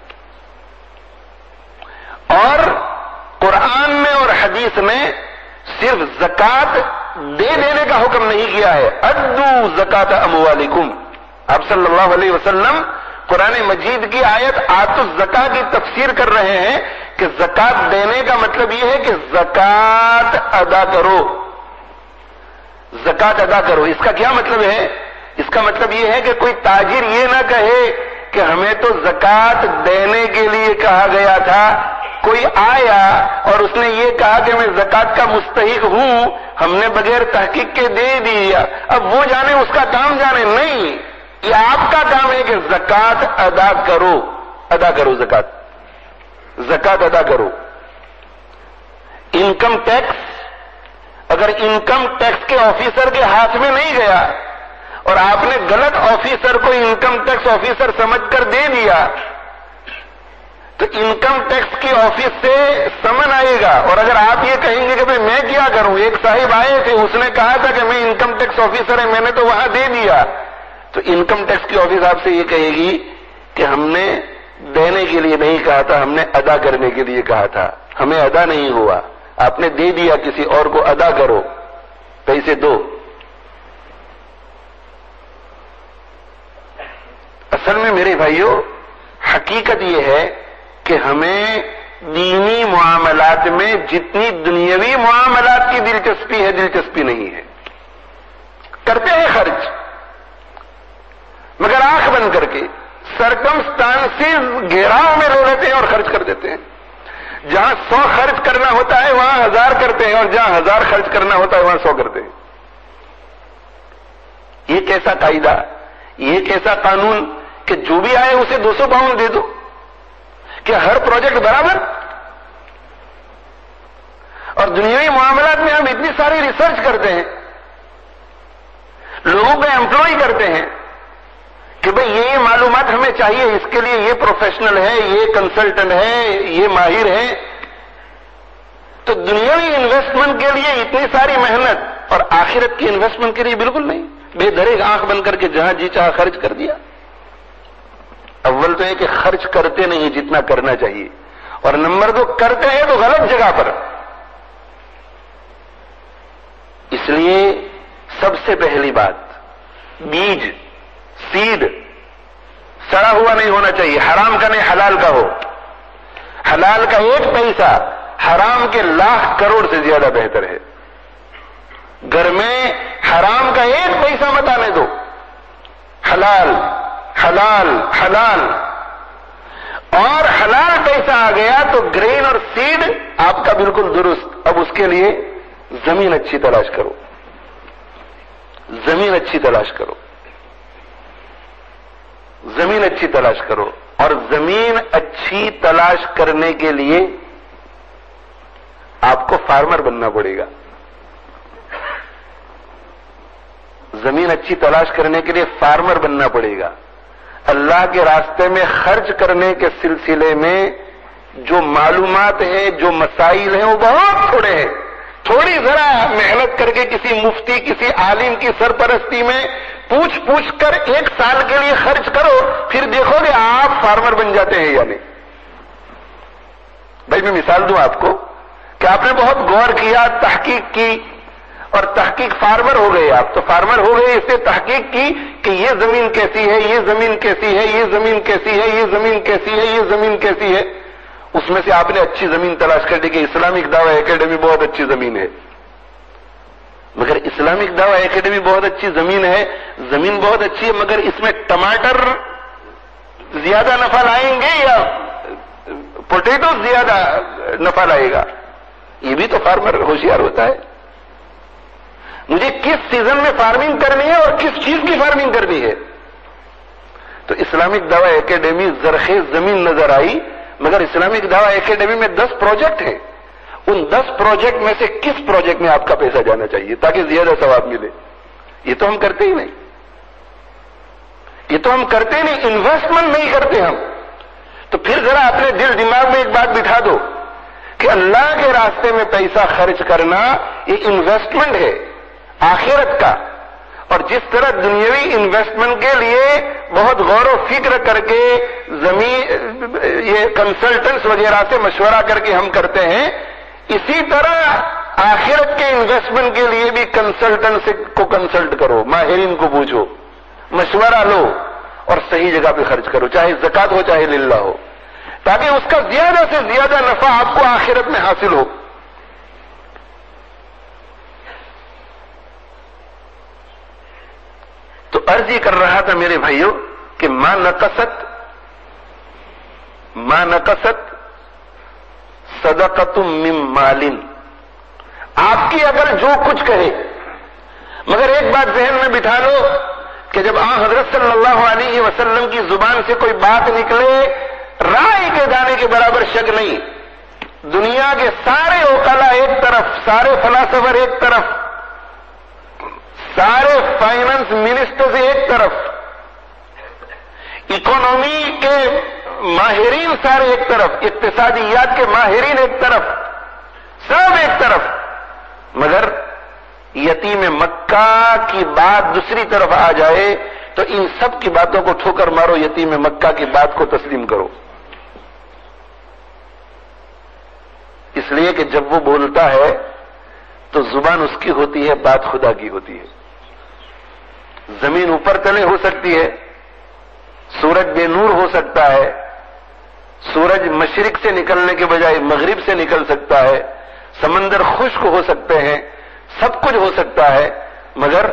اور قرآن میں اور حدیث میں صرف زکات دے دینے کا حکم نہیں کیا ہے. ادو زکات اموالکم. آپ صلی اللہ علیہ وسلم قرآن مجید کی آیت آت الزکا کی تفسیر کر رہے ہیں کہ زکات دینے کا مطلب یہ ہے کہ زکات ادا کرو، زکات ادا کرو. اس کا کیا مطلب ہے؟ اس کا مطلب یہ ہے کہ کوئی تاجر یہ نہ کہے کہ ہمیں تو زکات دینے کے لیے کہا گیا تھا، کوئی آیا اور اس نے یہ کہا کہ میں زکات کا مستحق ہوں، ہم نے بغیر تحقیق کے دے دیا، اب وہ جانے اس کا کام جانے. نہیں، یہ آپ کا کام ہے کہ زکات ادا کرو، ادا کرو زکات، زکات ادا کرو. انکم ٹیکس اگر انکم ٹیکس کے آفیسر کے ہاتھ میں نہیں گیا اور آپ نے غلط آفیسر کو انکم ٹیکس آفیسر سمجھ کر دے دیا تو انکم ٹیکس کی آفس سے سمن آئے گا. اور اگر آپ یہ کہیں گے کہ بھئی میں کیا کروں، ایک صاحب آئے تھے اس نے کہا تھا کہ میں انکم ٹیکس آفیسر ہے، میں نے تو وہاں دے دیا، تو انکم ٹیکس کی آفس آپ سے یہ کہے گی کہ ہم نے دینے کے لیے نہیں کہا تھا، ہم نے ادا کرنے کے لیے کہا تھا، ہمیں ادا نہیں ہوا، آپ نے دے دیا، کسی اور کو ادا کرو، پیسے دو. اصل میں میرے بھائیوں حقیقت یہ ہے کہ ہمیں دینی معاملات میں جتنی دنیاوی معاملات کی دلچسپی ہے دلچسپی نہیں ہے. کرتے ہیں خرچ مگر آنکھ بند کر کے، سرکمسٹانسز گھیراؤ میں رو لیتے ہیں اور خرچ کر دیتے ہیں. جہاں 100 خرچ کرنا ہوتا ہے وہاں 1000 کرتے ہیں، اور جہاں 1000 خرچ کرنا ہوتا ہے وہاں 100 کرتے ہیں. یہ کیسا قاعدہ، یہ کیسا قانون کہ جو بھی آئے اسے 200 پاؤنڈ دے دو؟ کہ ہر پروجیکٹ برابر؟ اور دنیاوی معاملات میں ہم اتنی ساری ریسرچ کرتے ہیں، لوگوں کو ایمپلائی کرتے ہیں کہ بھئی یہ معلومات ہمیں چاہیے، اس کے لیے یہ پروفیشنل ہے، یہ کنسلٹنٹ ہے، یہ ماہر ہے. تو دنیاوی انویسٹمنٹ کے لیے اتنی ساری محنت اور آخرت کی انویسٹمنٹ کے لیے بالکل نہیں. بے دریغ آنکھ بند کر کے جہاں جی چاہا خرچ کر دیا. اول تو یہ کہ خرچ کرتے نہیں جتنا کرنا چاہیے، اور نمبر 2 کرتے ہیں تو غلط جگہ پر. اس لیے سب سے پہلی بات، بیج، سیڈ سڑا ہوا نہیں ہونا چاہیے. حرام کا نہیں حلال کا ہو. حلال کا 1 پیسہ حرام کے 1,00,000 کروڑ سے زیادہ بہتر ہے. گھر میں حرام کا 1 پیسہ مت آنے دو. حلال حلال حلال. اور حلال پیسہ آ گیا تو گرین اور سیڈ آپ کا بالکل درست. اب اس کے لیے زمین اچھی تلاش کرو، زمین اچھی تلاش کرو، زمین اچھی تلاش کرو. اور زمین اچھی تلاش کرنے کے لیے آپ کو فارمر بننا پڑے گا. زمین اچھی تلاش کرنے کے لیے فارمر بننا پڑے گا. اللہ کے راستے میں خرچ کرنے کے سلسلے میں جو معلومات ہیں، جو مسائل ہیں، وہ بہت تھوڑے ہیں. تھوڑی ذرا محنت کر کے کسی مفتی، کسی عالم کی سرپرستی میں پوچھ کر 1 سال کے لیے خرچ کرو، پھر دیکھو گے آپ فارمر بن جاتے ہیں یا نہیں. بھائی میں مثال دوں آپ کو کہ آپ نے بہت غور کیا، تحقیق کی، اور تحقیق فارمر ہو گئے. آپ تو فارمر ہو گئے اس سے تحقیق کی کہ یہ زمین کیسی ہے، یہ زمین کیسی ہے، یہ زمین کیسی ہے، یہ زمین کیسی ہے، یہ زمین کیسی ہے. اس میں سے آپ نے اچھی زمین تلاش کر دی کہ اسلامک دعوی اکیڈمی بہت اچھی زمین ہے. مگر اسلامک دعویٰ اکیڈمی بہت اچھی زمین ہے، زمین بہت اچھی ہے، مگر اس میں ٹماٹر زیادہ نفع لائیں گے یا پوٹیٹو زیادہ نفع لائے گا؟ یہ بھی تو فارمر ہوشیار ہوتا ہے. مجھے کس سیزن میں فارمنگ کرنی ہے اور کس چیز کی فارمنگ کرنی ہے. تو اسلامک دعویٰ اکیڈمی زرخیز زمین نظر آئی، مگر اسلامک دعویٰ اکیڈمی میں 10 پروجیکٹ ہیں. ان 10 پروجیکٹ میں سے کس پروجیکٹ میں آپ کا پیسہ جانا چاہیے تاکہ زیادہ ثواب ملے؟ یہ تو ہم کرتے ہی نہیں. یہ تو ہم کرتے ہی نہیں، انویسٹمنٹ نہیں کرتے ہم. تو پھر ذرا اپنے دل دماغ میں ایک بات بٹھا دو کہ اللہ کے راستے میں پیسہ خرچ کرنا یہ انویسٹمنٹ ہے آخرت کا. اور جس طرح دنیاوی انویسٹمنٹ کے لیے بہت غور و فکر کر کے زمین یہ کنسلٹنٹس وغیرہ سے مشورہ کر کے ہم کرتے ہیں، اسی طرح آخرت کے انویسٹمنٹ کے لیے بھی کنسلٹنٹ کو کنسلٹ کرو، ماہرین کو پوچھو، مشورہ لو اور صحیح جگہ پہ خرچ کرو، چاہے زکات ہو چاہے للہ ہو، تاکہ اس کا زیادہ سے زیادہ نفع آپ کو آخرت میں حاصل ہو. تو عرض یہ کر رہا تھا میرے بھائیوں کہ ما نقصت صدقۃ من مال، آپ کی اگر جو کچھ کہے، مگر ایک بات ذہن میں بٹھا لو کہ جب حضرت صلی اللہ علیہ وسلم کی زبان سے کوئی بات نکلے، رائے کے دانے کے برابر شک نہیں. دنیا کے سارے عقلاء ایک طرف، سارے فلاسفر ایک طرف، سارے فائنانس منسٹرز ایک طرف، اکانومی کے ماہرین سارے ایک طرف، اقتصادیات کے ماہرین ایک طرف، سب ایک طرف، مگر یتیم مکہ کی بات دوسری طرف آ جائے تو ان سب کی باتوں کو ٹھوکر مارو، یتیم مکہ کی بات کو تسلیم کرو. اس لیے کہ جب وہ بولتا ہے تو زبان اس کی ہوتی ہے، بات خدا کی ہوتی ہے. زمین اوپر تلے ہو سکتی ہے، سورج بے نور ہو سکتا ہے، سورج مشرق سے نکلنے کے بجائے مغرب سے نکل سکتا ہے، سمندر خشک ہو سکتے ہیں، سب کچھ ہو سکتا ہے، مگر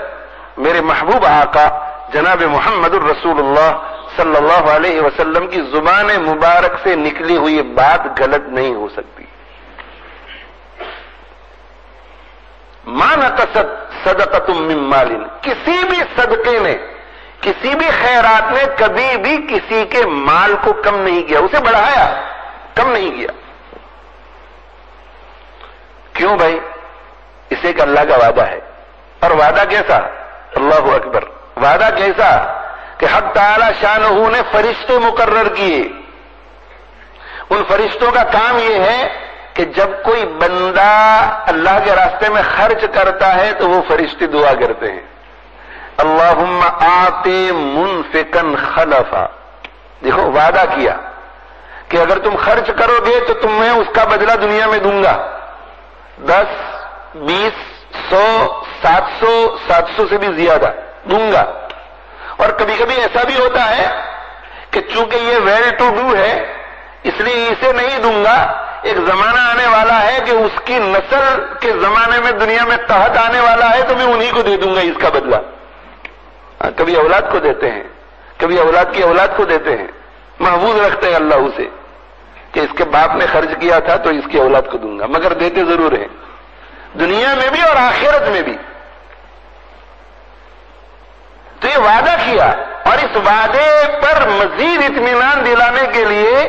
میرے محبوب آقا جناب محمد الرسول اللہ صلی اللہ علیہ وسلم کی زبان مبارک سے نکلی ہوئی بات غلط نہیں ہو سکتی. ما نقصت صدقۃ من مال، کسی بھی صدقے نے، کسی بھی خیرات نے کبھی بھی کسی کے مال کو کم نہیں کیا، اسے بڑھایا، کم نہیں کیا. کیوں بھائی؟ اسے کہ اللہ کا وعدہ ہے. اور وعدہ کیسا؟ اللہ اکبر. وعدہ کیسا کہ حق تعالی شانہ نے فرشتے مقرر کیے. ان فرشتوں کا کام یہ ہے کہ جب کوئی بندہ اللہ کے راستے میں خرچ کرتا ہے تو وہ فرشتے دعا کرتے ہیں، اللہم آتی منفقا خلفا. دیکھو وعدہ کیا کہ اگر تم خرچ کرو گے تو تمہیں اس کا بدلہ دنیا میں دوں گا، 10 20 100 700 700 سے بھی زیادہ دوں گا. اور کبھی کبھی ایسا بھی ہوتا ہے کہ چونکہ یہ ویل ٹو ڈو ہے اس لیے اسے نہیں دوں گا، ایک زمانہ آنے والا ہے کہ اس کی نسل کے زمانے میں دنیا میں قحط آنے والا ہے تو میں انہی کو دے دوں گا اس کا بدلہ. کبھی اولاد کو دیتے ہیں، کبھی اولاد کی اولاد کو دیتے ہیں، محفوظ رکھتے ہیں اللہ اسے کہ اس کے باپ نے خرچ کیا تھا تو اس کی اولاد کو دوں گا، مگر دیتے ضرور ہیں دنیا میں بھی اور آخرت میں بھی. تو یہ وعدہ کیا اور اس وعدے پر مزید اطمینان دلانے کے لیے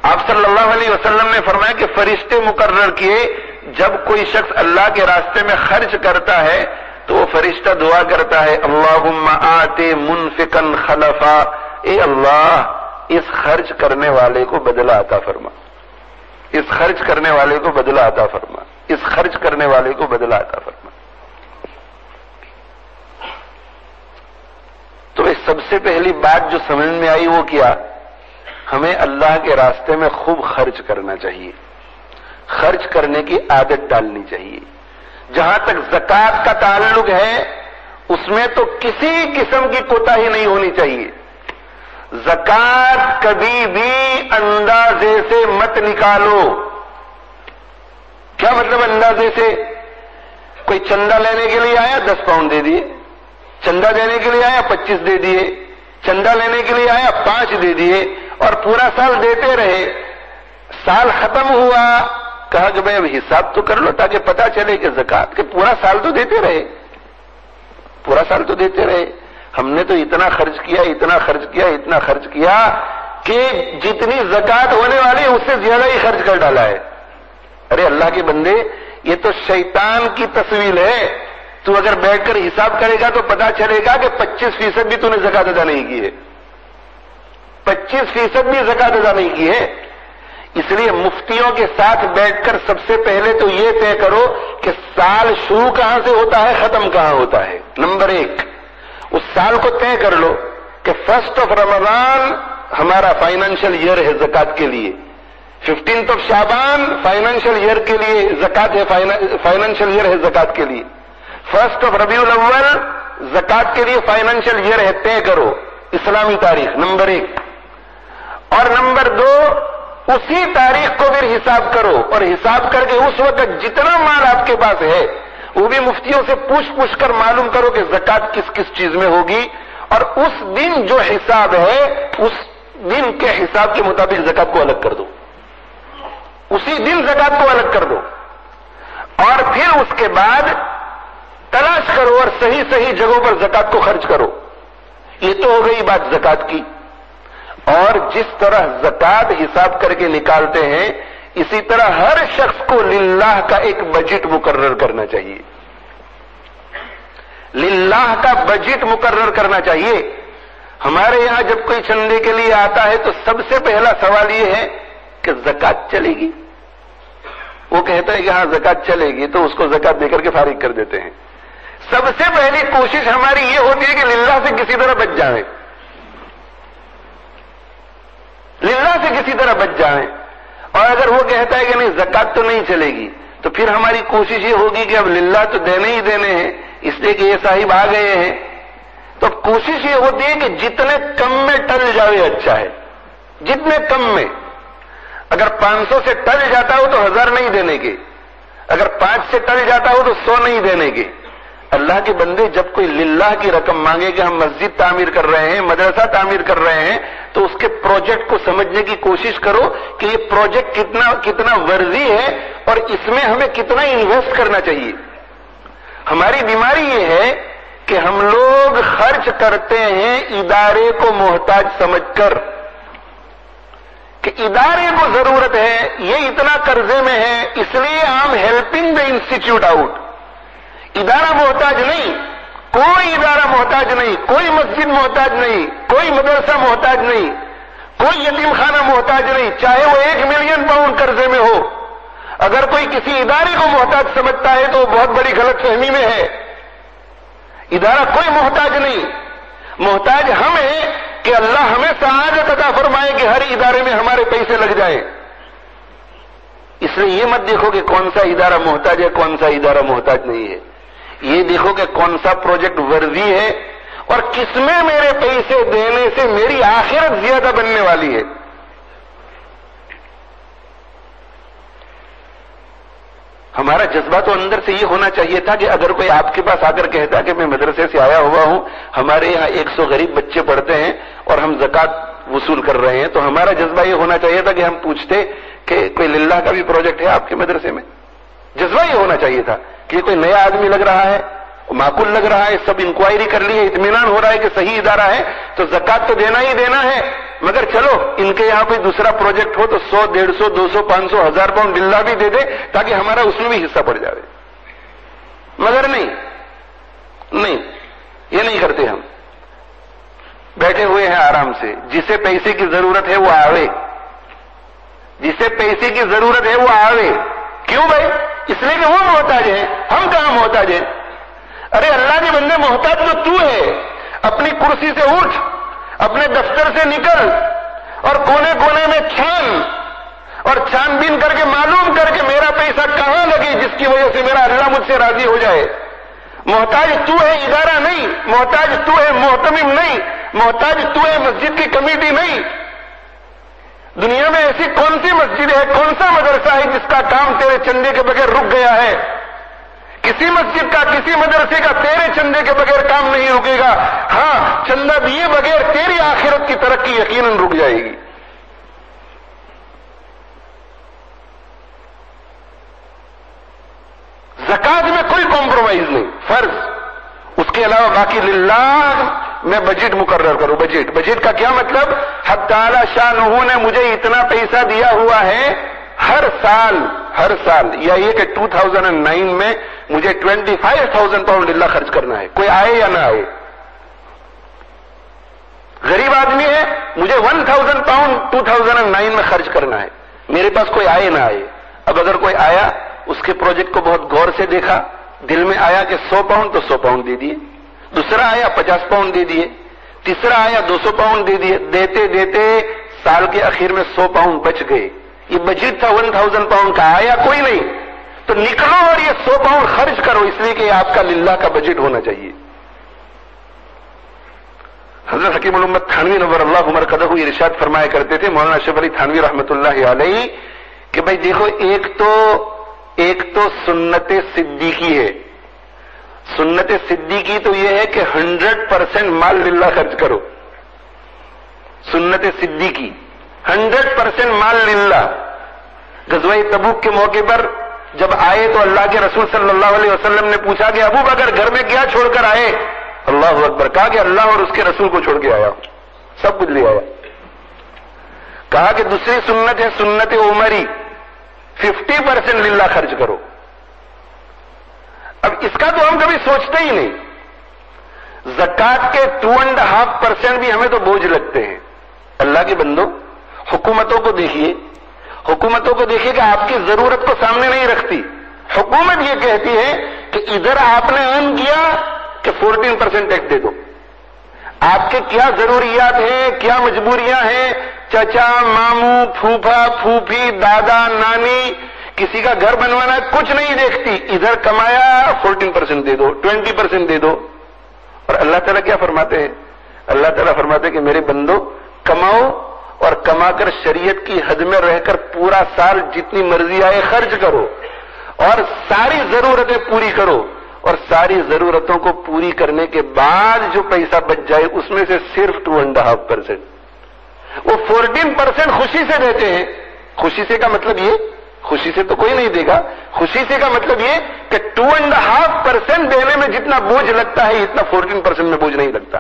آپ صلی اللہ علیہ وسلم نے فرمایا کہ فرشتے مقرر کیے، جب کوئی شخص اللہ کے راستے میں خرچ کرتا ہے تو وہ فرشتہ دعا کرتا ہے، اللہم آتی منفقا خلفا، اے اللہ اس خرچ کرنے والے کو بدلہ عطا فرما، اس خرچ کرنے والے کو بدلہ عطا فرما، اس خرچ کرنے والے کو بدلہ عطا فرما. تو اس سب سے پہلی بات جو سمجھ میں آئی وہ کیا؟ ہمیں اللہ کے راستے میں خوب خرچ کرنا چاہیے، خرچ کرنے کی عادت ڈالنی چاہیے. جہاں تک زکوٰۃ کا تعلق ہے اس میں تو کسی قسم کی کوتاہی نہیں ہونی چاہیے. زکوٰۃ کبھی بھی اندازے سے مت نکالو. کیا مطلب اندازے سے؟ کوئی چندہ لینے کے لیے آیا 10 پاؤنڈ دے دیے، چندہ دینے کے لیے آیا 25 دے دیے، چندہ لینے کے لیے آیا 5 دے دیے، اور پورا سال دیتے رہے۔ سال ختم ہوا، کہا کہ بھائی اب حساب تو کر لو تاکہ پتا چلے کہ زکات کہ پورا سال تو دیتے رہے، پورا سال تو دیتے رہے، ہم نے تو اتنا خرچ کیا، اتنا خرچ کیا، اتنا خرچ کیا کہ جتنی زکات ہونے والی اس سے زیادہ ہی خرچ کر ڈالا ہے۔ ارے اللہ کے بندے، یہ تو شیطان کی تصویر ہے، تو اگر بیٹھ کر حساب کرے گا تو پتا چلے گا کہ 25% بھی تو نے زکات ادا نہیں کی ہے، 25% بھی زکات ادا نہیں کی ہے۔ اس لیے مفتیوں کے ساتھ بیٹھ کر سب سے پہلے تو یہ طے کرو کہ سال شروع کہاں سے ہوتا ہے، ختم کہاں ہوتا ہے۔ نمبر 1، اس سال کو طے کر لو کہ 1 رمضان ہمارا فائنینشیل ایئر ہے زکات کے لیے، 15 شعبان فائنینشیل ایئر کے لیے زکات ہے، فائنینشیل ایئر ہے زکات کے لیے، 1 ربیع الاول زکات کے لیے فائنینشیل ایئر ہے، طے کرو اسلامی تاریخ، نمبر 1۔ اور نمبر 2، اسی تاریخ کو پھر حساب کرو، اور حساب کر کے اس وقت جتنا مال آپ کے پاس ہے وہ بھی مفتیوں سے پوچھ کر معلوم کرو کہ زکات کس کس چیز میں ہوگی، اور اس دن جو حساب ہے اس دن کے حساب کے مطابق زکات کو الگ کر دو، اسی دن زکات کو الگ کر دو، اور پھر اس کے بعد تلاش کرو اور صحیح صحیح جگہوں پر زکات کو خرچ کرو۔ یہ تو ہو گئی بات زکات کی۔ اور جس طرح زکات حساب کر کے نکالتے ہیں، اسی طرح ہر شخص کو للہ کا ایک بجٹ مقرر کرنا چاہیے، للہ کا بجٹ مقرر کرنا چاہیے۔ ہمارے یہاں جب کوئی چندے کے لیے آتا ہے تو سب سے پہلا سوال یہ ہے کہ زکات چلے گی؟ وہ کہتا ہے کہ ہاں زکات چلے گی، تو اس کو زکات دے کر کے فارغ کر دیتے ہیں۔ سب سے پہلی کوشش ہماری یہ ہوتی ہے کہ للہ سے کسی طرح بچ جائیں، للہ سے کسی طرح بچ جائیں۔ اور اگر وہ کہتا ہے کہ نہیں زکات تو نہیں چلے گی، تو پھر ہماری کوشش یہ ہوگی کہ اب للہ تو دینے ہی دینے ہیں، اس لیے کہ یہ صاحب آ گئے ہیں، تو کوشش یہ ہوتی ہے کہ جتنے کم میں ٹل جائے اچھا ہے، جتنے کم میں۔ اگر 500 سے ٹل جاتا ہو تو 1000 نہیں دینے کے، اگر 5 سے ٹل جاتا ہو تو 100 نہیں دینے کے۔ اللہ کے بندے، جب کوئی للہ کی رقم مانگے کہ ہم مسجد تعمیر کر رہے ہیں، مدرسہ تعمیر کر رہے ہیں، تو اس کے پروجیکٹ کو سمجھنے کی کوشش کرو کہ یہ پروجیکٹ کتنا ورزی ہے اور اس میں ہمیں کتنا انویسٹ کرنا چاہیے۔ ہماری بیماری یہ ہے کہ ہم لوگ خرچ کرتے ہیں ادارے کو محتاج سمجھ کر، کہ ادارے کو ضرورت ہے، یہ اتنا قرضے میں ہے، اس لیے ہم ہیلپنگ دا انسٹیٹیوٹ آؤٹ۔ ادارہ محتاج نہیں، کوئی ادارہ محتاج نہیں، کوئی مسجد محتاج نہیں، کوئی مدرسہ محتاج نہیں، کوئی یتیم خانہ محتاج نہیں، چاہے وہ 1 ملین پاؤنڈ قرضے میں ہو۔ اگر کوئی کسی ادارے کو محتاج سمجھتا ہے تو وہ بہت بڑی غلط فہمی میں ہے۔ ادارہ کوئی محتاج نہیں، محتاج ہم ہیں کہ اللہ ہمیں سعادت عطا فرمائے کہ ہر ادارے میں ہمارے پیسے لگ جائیں۔ اس لیے یہ مت دیکھو کہ کون سا ادارہ محتاج ہے، کون سا ادارہ محتاج نہیں ہے، یہ دیکھو کہ کون سا پروجیکٹ ورزی ہے اور کس میں میرے پیسے دینے سے میری آخرت زیادہ بننے والی ہے۔ ہمارا جذبہ تو اندر سے یہ ہونا چاہیے تھا کہ اگر کوئی آپ کے پاس آ کر کہتا کہ میں مدرسے سے آیا ہوا ہوں، ہمارے یہاں 100 غریب بچے پڑھتے ہیں اور ہم زکات وصول کر رہے ہیں، تو ہمارا جذبہ یہ ہونا چاہیے تھا کہ ہم پوچھتے کہ کوئی للہ کا بھی پروجیکٹ ہے آپ کے مدرسے میں؟ جذبہ یہ ہونا چاہیے تھا کہ کوئی نیا آدمی لگ رہا ہے، معقول لگ رہا ہے، سب انکوائری کر لی ہے، اطمینان ہو رہا ہے کہ صحیح ادارہ ہے، تو زکات تو دینا ہی دینا ہے، مگر چلو ان کے یہاں کوئی دوسرا پروجیکٹ ہو تو 100 150 200 500 1000 پاؤنڈ للہ بھی دے دے تاکہ ہمارا اس میں بھی حصہ پڑ جائے۔ مگر نہیں، یہ نہیں کرتے ہم۔ بیٹھے ہوئے ہیں آرام سے، جسے پیسے کی ضرورت ہے وہ آوے، جسے پیسے کی ضرورت ہے وہ آوے۔ کیوں بھائی؟ اس لیے کہ وہ محتاج ہے، ہم کہاں محتاج ہیں؟ ارے اللہ کے بندے، محتاج تو ہے۔ اپنی کرسی سے اٹھ، اپنے دفتر سے نکل اور کونے کونے میں چھان بین کر کے معلوم کر کے میرا پیسہ کہاں لگے جس کی وجہ سے میرا اللہ مجھ سے راضی ہو جائے۔ محتاج تو ہے، ادارہ نہیں، محتاج تو ہے محتمم نہیں، محتاج تو ہے مسجد کی کمیٹی نہیں۔ دنیا میں ایسی کون سی مسجد ہے، کون سا مدرسہ ہے جس کا کام تیرے چندے کے بغیر رک گیا ہے کہ کسی مسجد کا کسی مدرسے کا تیرے چندے کے بغیر کام نہیں رکے گا. ہاں چندہ دیے بغیر تیری آخرت کی ترقی یقیناً رک جائے گی. زکات میں کوئی کمپرومائز نہیں، فرض. اس کے علاوہ باقی للہ میں بجٹ مقرر کروں. بجٹ کا کیا مطلب؟ حق تعالی شانہ نے مجھے اتنا پیسہ دیا ہوا ہے ہر سال، یا یہ کہ 2009 میں مجھے 25,000 پاؤنڈ للہ خرچ کرنا ہے، کوئی آئے یا نہ آئے. غریب آدمی ہے، مجھے 1,000 پاؤنڈ 2009 میں خرچ کرنا ہے، میرے پاس کوئی آئے نہ آئے. اب اگر کوئی آیا، اس کے پروجیکٹ کو بہت غور سے دیکھا، دل میں آیا کہ 100 پاؤنڈ تو 100 پاؤنڈ دے دیے، دوسرا آیا 50 پاؤنڈ دے دیے، تیسرا آیا 200 پاؤنڈ دے دیے. دیتے دیتے سال کے اخیر میں 100 پاؤنڈ بچ گئے. یہ بجٹ تھا 1,000 پاؤنڈ کا، آیا کوئی نہیں. تو نکلو اور یہ 100 پاؤنڈ خرچ کرو، اس لیے کہ یہ آپ کا للہ کا بجٹ ہونا چاہیے. حضرت حکیم الامت تھانوی نور اللہ مرقدہ یہ ارشاد فرمایا کرتے تھے، مولانا اشرف علی تھانوی رحمۃ اللہ علیہ، کہ بھائی دیکھو ایک تو سنت صدیقی ہے. سنت صدیقی تو یہ ہے کہ 100% مال للہ خرچ کرو. سنت صدیقی 100% مال للہ. غزوہ تبوک کے موقع پر جب آئے تو اللہ کے رسول صلی اللہ علیہ وسلم نے پوچھا کہ ابو بکر گھر میں کیا چھوڑ کر آئے؟ اللہ اکبر. کہا کہ اللہ اور اس کے رسول کو چھوڑ کے آیا، سب کچھ لے آیا. کہا کہ دوسری سنت ہے سنت عمری، 50% للہ خرچ کرو. اب اس کا تو ہم کبھی سوچتے ہی نہیں. زکات کے 2.5% بھی ہمیں تو بوجھ لگتے ہیں. اللہ کے بندو، حکومتوں کو دیکھیے کہ آپ کی ضرورت کو سامنے نہیں رکھتی. حکومت یہ کہتی ہے کہ ادھر آپ نے ارن کیا کہ 14% ٹیکس دے دو. آپ کے کیا ضروریات ہیں، کیا مجبوریاں ہیں، چچا ماموں پھوپھا پھوپھی دادا نانی، کسی کا گھر بنوانا ہے، کچھ نہیں دیکھتی. ادھر کمایا 14% دے دو، 20% دے دو. اور اللہ تعالیٰ کیا فرماتے ہیں؟ اللہ تعالیٰ فرماتے ہیں کہ میرے بندو کماؤ اور کما کر شریعت کی حد میں رہ کر پورا سال جتنی مرضی آئے خرچ کرو اور ساری ضرورتیں پوری کرو. اور ساری ضرورتوں کو پوری کرنے کے بعد جو پیسہ بچ جائے اس میں سے صرف 2.5%، وہ 14% خوشی سے دیتے ہیں. خوشی سے کا مطلب یہ، خوشی سے تو کوئی نہیں دے گا، خوشی سے کا مطلب یہ کہ 2.5% دینے میں جتنا بوجھ لگتا ہے اتنا 14% میں بوجھ نہیں لگتا.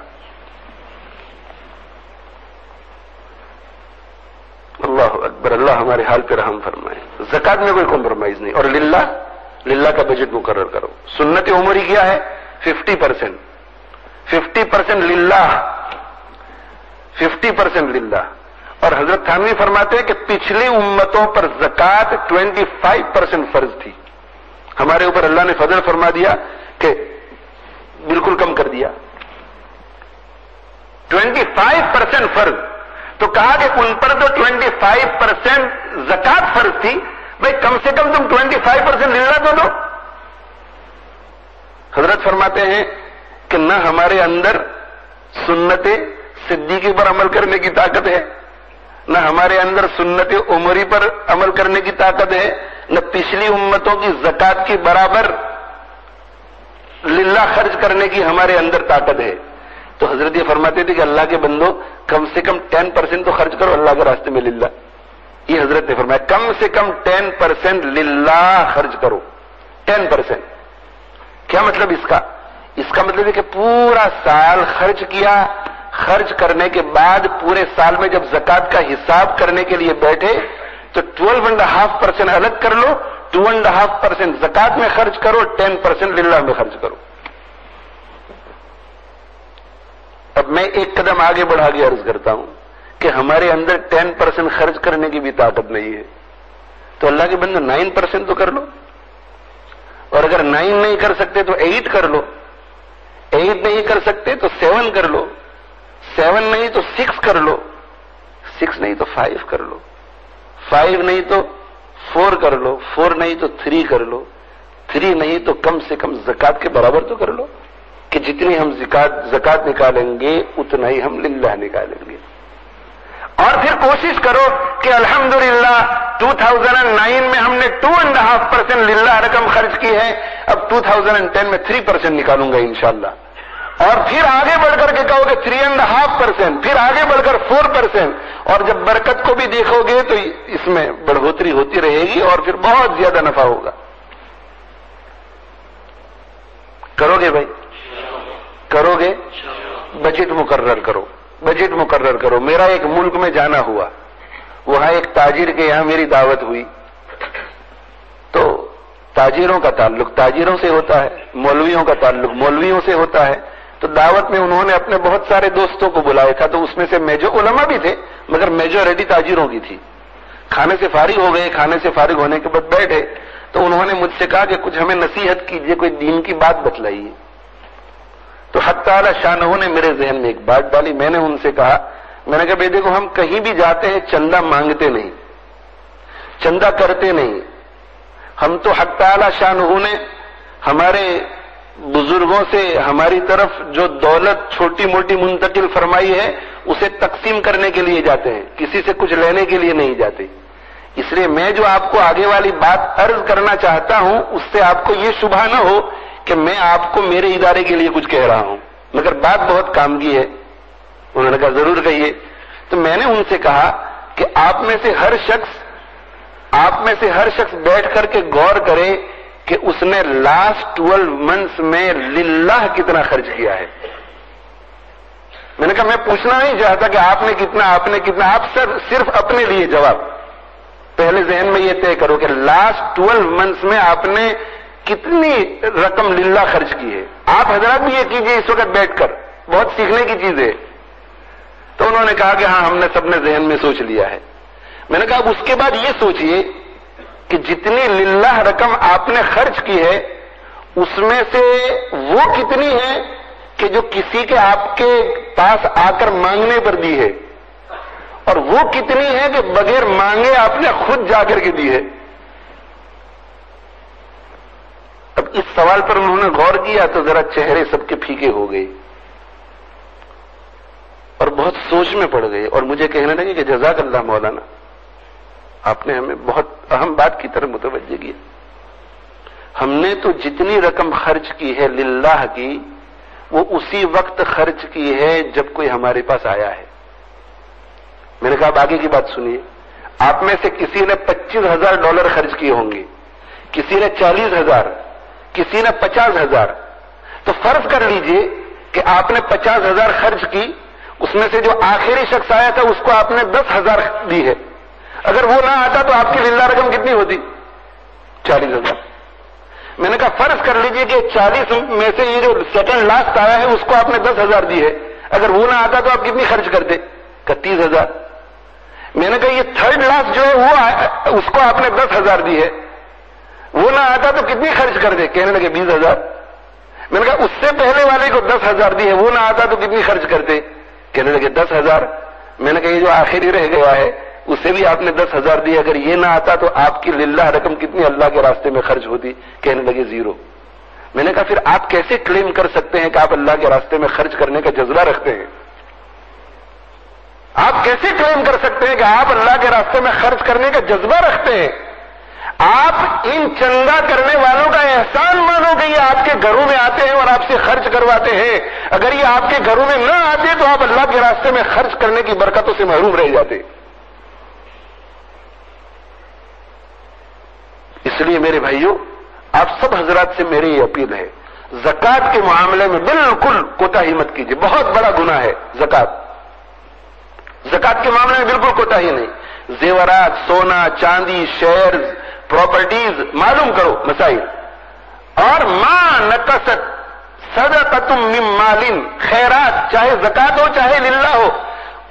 اللہ اکبر. اللہ ہمارے حال پہ رحم فرمائے. زکات میں کوئی کمپرومائز نہیں. اور للہ کا بجٹ مقرر کرو. سنت عمری کیا ہے؟ 50% للہ، 50% للہ. اور حضرت تھانوی فرماتے ہیں کہ پچھلی امتوں پر زکات 25% فرض تھی، ہمارے اوپر اللہ نے فضل فرما دیا کہ بالکل کم کر دیا. 25% فرض. تو کہا کہ ان پر تو 25% زکات فرض تھی، بھائی کم سے کم تم 25% للہ تو دو. حضرت فرماتے ہیں کہ نہ ہمارے اندر سنت صدیقی پر عمل کرنے کی طاقت ہے، نہ ہمارے اندر سنت عمری پر عمل کرنے کی طاقت ہے، نہ پچھلی امتوں کی زکات کی برابر للہ خرچ کرنے کی ہمارے اندر طاقت ہے. تو حضرت یہ فرماتے تھے کہ اللہ کے بندو کم سے کم 10% تو خرچ کرو اللہ کے راستے میں للہ. یہ حضرت نے فرمایا کم سے کم 10% للہ خرچ کرو. 10%. کیا مطلب اس کا؟ اس کا مطلب ہے کہ پورا سال خرچ کیا، خرچ کرنے کے بعد پورے سال میں جب زکات کا حساب کرنے کے لیے بیٹھے تو 12.5% الگ کر لو، 2.5% زکات میں خرچ کرو، 10% للہ میں خرچ کرو. اب میں ایک قدم آگے بڑھا کے عرض کرتا ہوں کہ ہمارے اندر 10% خرچ کرنے کی بھی طاقت نہیں ہے. تو اللہ کے بندے 9% تو کر لو، اور اگر 9 نہیں کر سکتے تو 8 کر لو، 8 نہیں کر سکتے تو 7 کر لو، 7 نہیں تو 6 کر لو، 6 نہیں تو 5 کر لو، 5 نہیں تو 4 کر لو، 4 نہیں تو 3 کر لو، 3 نہیں تو کم سے کم زکات کے برابر تو کر لو کہ جتنی ہم زکات نکالیں گے اتنا ہی ہم للہ نکالیں گے. اور پھر کوشش کرو کہ الحمدللہ 2009 میں ہم نے 2.5% للہ رقم خرچ کی ہے، اب 2010 میں 3% نکالوں گا انشاءاللہ، اور پھر آگے بڑھ کر کے کہو گے 3.5%، پھر آگے بڑھ کر 4%، اور جب برکت کو بھی دیکھو گے تو اس میں بڑھوتری ہوتی رہے گی اور پھر بہت زیادہ نفع ہوگا۔ کرو گے بھائی؟ کرو گے؟ بجٹ مقرر کرو، بجٹ مقرر کرو۔ میرا ایک ملک میں جانا ہوا، وہاں ایک تاجر کے یہاں میری دعوت ہوئی، تو تاجروں کا تعلق تاجروں سے ہوتا ہے، مولویوں کا تعلق مولویوں سے ہوتا ہے، تو دعوت میں انہوں نے اپنے بہت سارے دوستوں کو بلایا تھا، تو اس میں سے علماء بھی تھے مگر میجورٹی تاجروں کی تھی۔ کھانے سے فارغ ہو گئے، کھانے سے فارغ ہونے کے بعد بیٹھے تو انہوں نے مجھ سے کہا کہ کچھ ہمیں نصیحت کیجیے، کوئی دین کی بات بتلائیے۔ تو حق تعالی شانہ نے میرے ذہن میں ایک بات ڈالی، میں نے ان سے کہا، میں نے کہا بھائی دیکھو، ہم کہیں بھی جاتے ہیں چندہ مانگتے نہیں، چندہ کرتے نہیں، ہم تو حق تعالی شانہ نے ہمارے بزرگوں سے ہماری طرف جو دولت چھوٹی موٹی منتقل فرمائی ہے اسے تقسیم کرنے کے لیے جاتے ہیں، کسی سے کچھ لینے کے لیے نہیں جاتے۔ اس لیے میں جو آپ کو آگے والی بات عرض کرنا چاہتا ہوں اس سے آپ کو یہ شبہ نہ ہو کہ میں آپ کو میرے ادارے کے لیے کچھ کہہ رہا ہوں، مگر بات بہت کام کی ہے۔ انہوں نے کہا ضرور کہیے۔ تو میں نے ان سے کہا کہ آپ میں سے ہر شخص بیٹھ کر کے غور کرے کہ اس نے لاسٹ 12 منتھس میں للہ کتنا خرچ کیا ہے۔ میں نے کہا میں پوچھنا نہیں چاہتا کہ آپ نے کتنا، آپ صرف اپنے لیے جواب پہلے ذہن میں یہ طے کرو کہ لاسٹ 12 منتھس میں آپ نے کتنی رقم للہ خرچ کی ہے۔ آپ حضرات بھی یہ کیجئے اس وقت بیٹھ کر، بہت سیکھنے کی چیز ہے۔ تو انہوں نے کہا کہ ہاں ہم نے سب نے ذہن میں سوچ لیا ہے۔ میں نے کہا اب اس کے بعد یہ سوچئے کہ جتنی للہ رقم آپ نے خرچ کی ہے اس میں سے وہ کتنی ہے کہ جو کسی کے آپ کے پاس آ کر مانگنے پر دی ہے، اور وہ کتنی ہے کہ بغیر مانگے آپ نے خود جا کر کے دی ہے۔ اب اس سوال پر انہوں نے غور کیا تو ذرا چہرے سب کے پھیکے ہو گئے اور بہت سوچ میں پڑ گئے، اور مجھے کہنے لگے کہ جزاک اللہ مولانا، آپ نے ہمیں بہت اہم بات کی طرف متوجہ کیا۔ ہم نے تو جتنی رقم خرچ کی ہے للہ کی وہ اسی وقت خرچ کی ہے جب کوئی ہمارے پاس آیا ہے۔ میں نے کہا اب آگے کی بات سنیے، آپ میں سے کسی نے $25,000 خرچ کیے ہوں گے، کسی نے 40,000، کسی نے 50,000، تو فرض کر لیجئے کہ آپ نے 50,000 خرچ کی، اس میں سے جو آخری شخص آیا تھا اس کو آپ نے 10,000 دی ہے، اگر وہ نہ آتا تو آپ کی للہ رقم کتنی ہوتی؟ 40,000۔ میں نے کہا فرض کر لیجئے کہ 40 میں سے یہ جو سیکنڈ لاسٹ آیا ہے اس کو آپ نے 10,000 دی ہے، اگر وہ نہ آتا تو آپ کتنی خرچ کرتے؟ 30,000۔ میں نے کہا یہ تھرڈ لاسٹ جو ہے وہ اس کو آپ نے 10,000 دی ہے، وہ نہ آتا تو کتنی خرچ کر دے؟ کہنے لگے 20,000۔ میں نے کہا اس سے پہلے والے کو 10,000 دی ہے، وہ نہ آتا تو کتنی خرچ کرتے؟ کہنے لگے 10,000۔ میں نے کہا یہ جو آخری رہ گیا ہے اسے بھی آپ نے 10,000 دی، اگر یہ نہ آتا تو آپ کی للہ رقم کتنی اللہ کے راستے میں خرچ ہوتی؟ کہنے لگے 0۔ میں نے کہا پھر آپ کیسے کلیم کر سکتے ہیں کہ آپ اللہ کے راستے میں خرچ کرنے کا جذبہ رکھتے ہیں؟ آپ کیسے کلیم کر سکتے ہیں کہ آپ اللہ کے راستے میں خرچ کرنے کا جذبہ رکھتے ہیں؟ آپ ان چندہ کرنے والوں کا احسان مانو کہ یہ آپ کے گھروں میں آتے ہیں اور آپ سے خرچ کرواتے ہیں، اگر یہ آپ کے گھروں میں نہ آتے تو آپ اللہ کے راستے میں خرچ کرنے کی برکتوں سے محروم رہ جاتے۔ اس لیے میرے بھائیوں، آپ سب حضرات سے میری یہ اپیل ہے، زکوٰۃ کے معاملے میں بالکل کوتاہی مت کیجیے، بہت بڑا گناہ ہے زکوٰۃ کے معاملے میں بالکل کوتاہی نہیں۔ زیورات، سونا چاندی، شیئرز، پراپرٹیز معلوم کرو مسائل، اور ما نقصت صدقۃ من مال، خیرات چاہے زکوٰۃ ہو چاہے للہ ہو،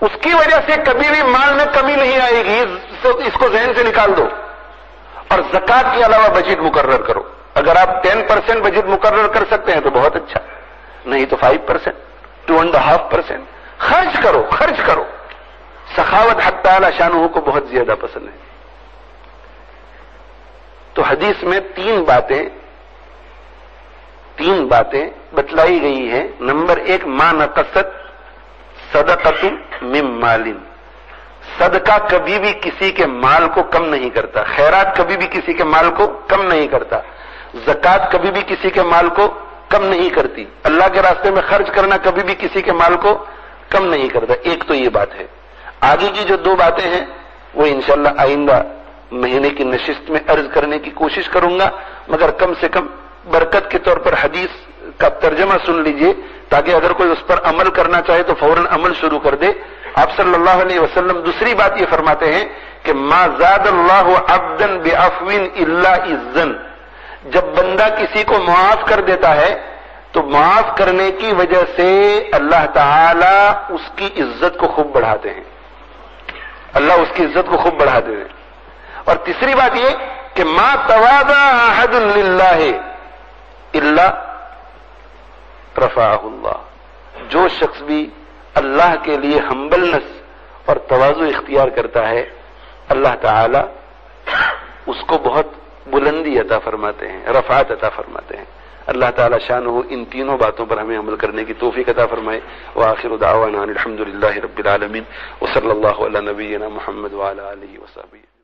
اس کی وجہ سے کبھی بھی مال میں کمی نہیں آئے گی، اس کو ذہن سے نکال دو۔ اور زکوٰۃ کے علاوہ بجٹ مقرر کرو، اگر آپ 10% بجٹ مقرر کر سکتے ہیں تو بہت اچھا، نہیں تو 5%، 2.5% خرچ کرو۔ سخاوت حق تعالی شانہ کو بہت زیادہ پسند ہے۔ تو حدیث میں تین باتیں بتلائی گئی ہیں۔ نمبر 1، ما نقصت صدقۃ من مال، صدقہ کبھی بھی کسی کے مال کو کم نہیں کرتا، خیرات کبھی بھی کسی کے مال کو کم نہیں کرتا۔ زکات کبھی بھی کسی کے مال کو کم نہیں کرتی، اللہ کے راستے میں خرچ کرنا کبھی بھی کسی کے مال کو کم نہیں کرتا۔ ایک تو یہ بات ہے۔ آگے کی جو دو باتیں ہیں وہ انشاءاللہ آئندہ مہینے کی نشست میں عرض کرنے کی کوشش کروں گا، مگر کم سے کم برکت کے طور پر حدیث کا ترجمہ سن لیجئے، تاکہ اگر کوئی اس پر عمل کرنا چاہے تو فوراً عمل شروع کر دے۔ آپ صلی اللہ علیہ وسلم دوسری بات یہ فرماتے ہیں کہ ما زاد اللہ عبدا بعفو الا عزا، جب بندہ کسی کو معاف کر دیتا ہے تو معاف کرنے کی وجہ سے اللہ تعالی اس کی عزت کو خوب بڑھاتے ہیں، اللہ اس کی عزت کو خوب بڑھاتے ہیں۔ اور تیسری بات یہ کہ ما تواضع احد للہ الا رفعہ اللہ، جو شخص بھی اللہ کے لیے ہمبلنس اور تواضع اختیار کرتا ہے اللہ تعالی اس کو بہت بلندی عطا فرماتے ہیں، رفعت عطا فرماتے ہیں۔ اللہ تعالی شانہ ان تینوں باتوں پر ہمیں عمل کرنے کی توفیق عطا فرمائے۔ وآخر دعوانا الحمد للہ رب العالمین، وصلی اللہ علی نبینا محمد وعلی آلہ وصحبہ۔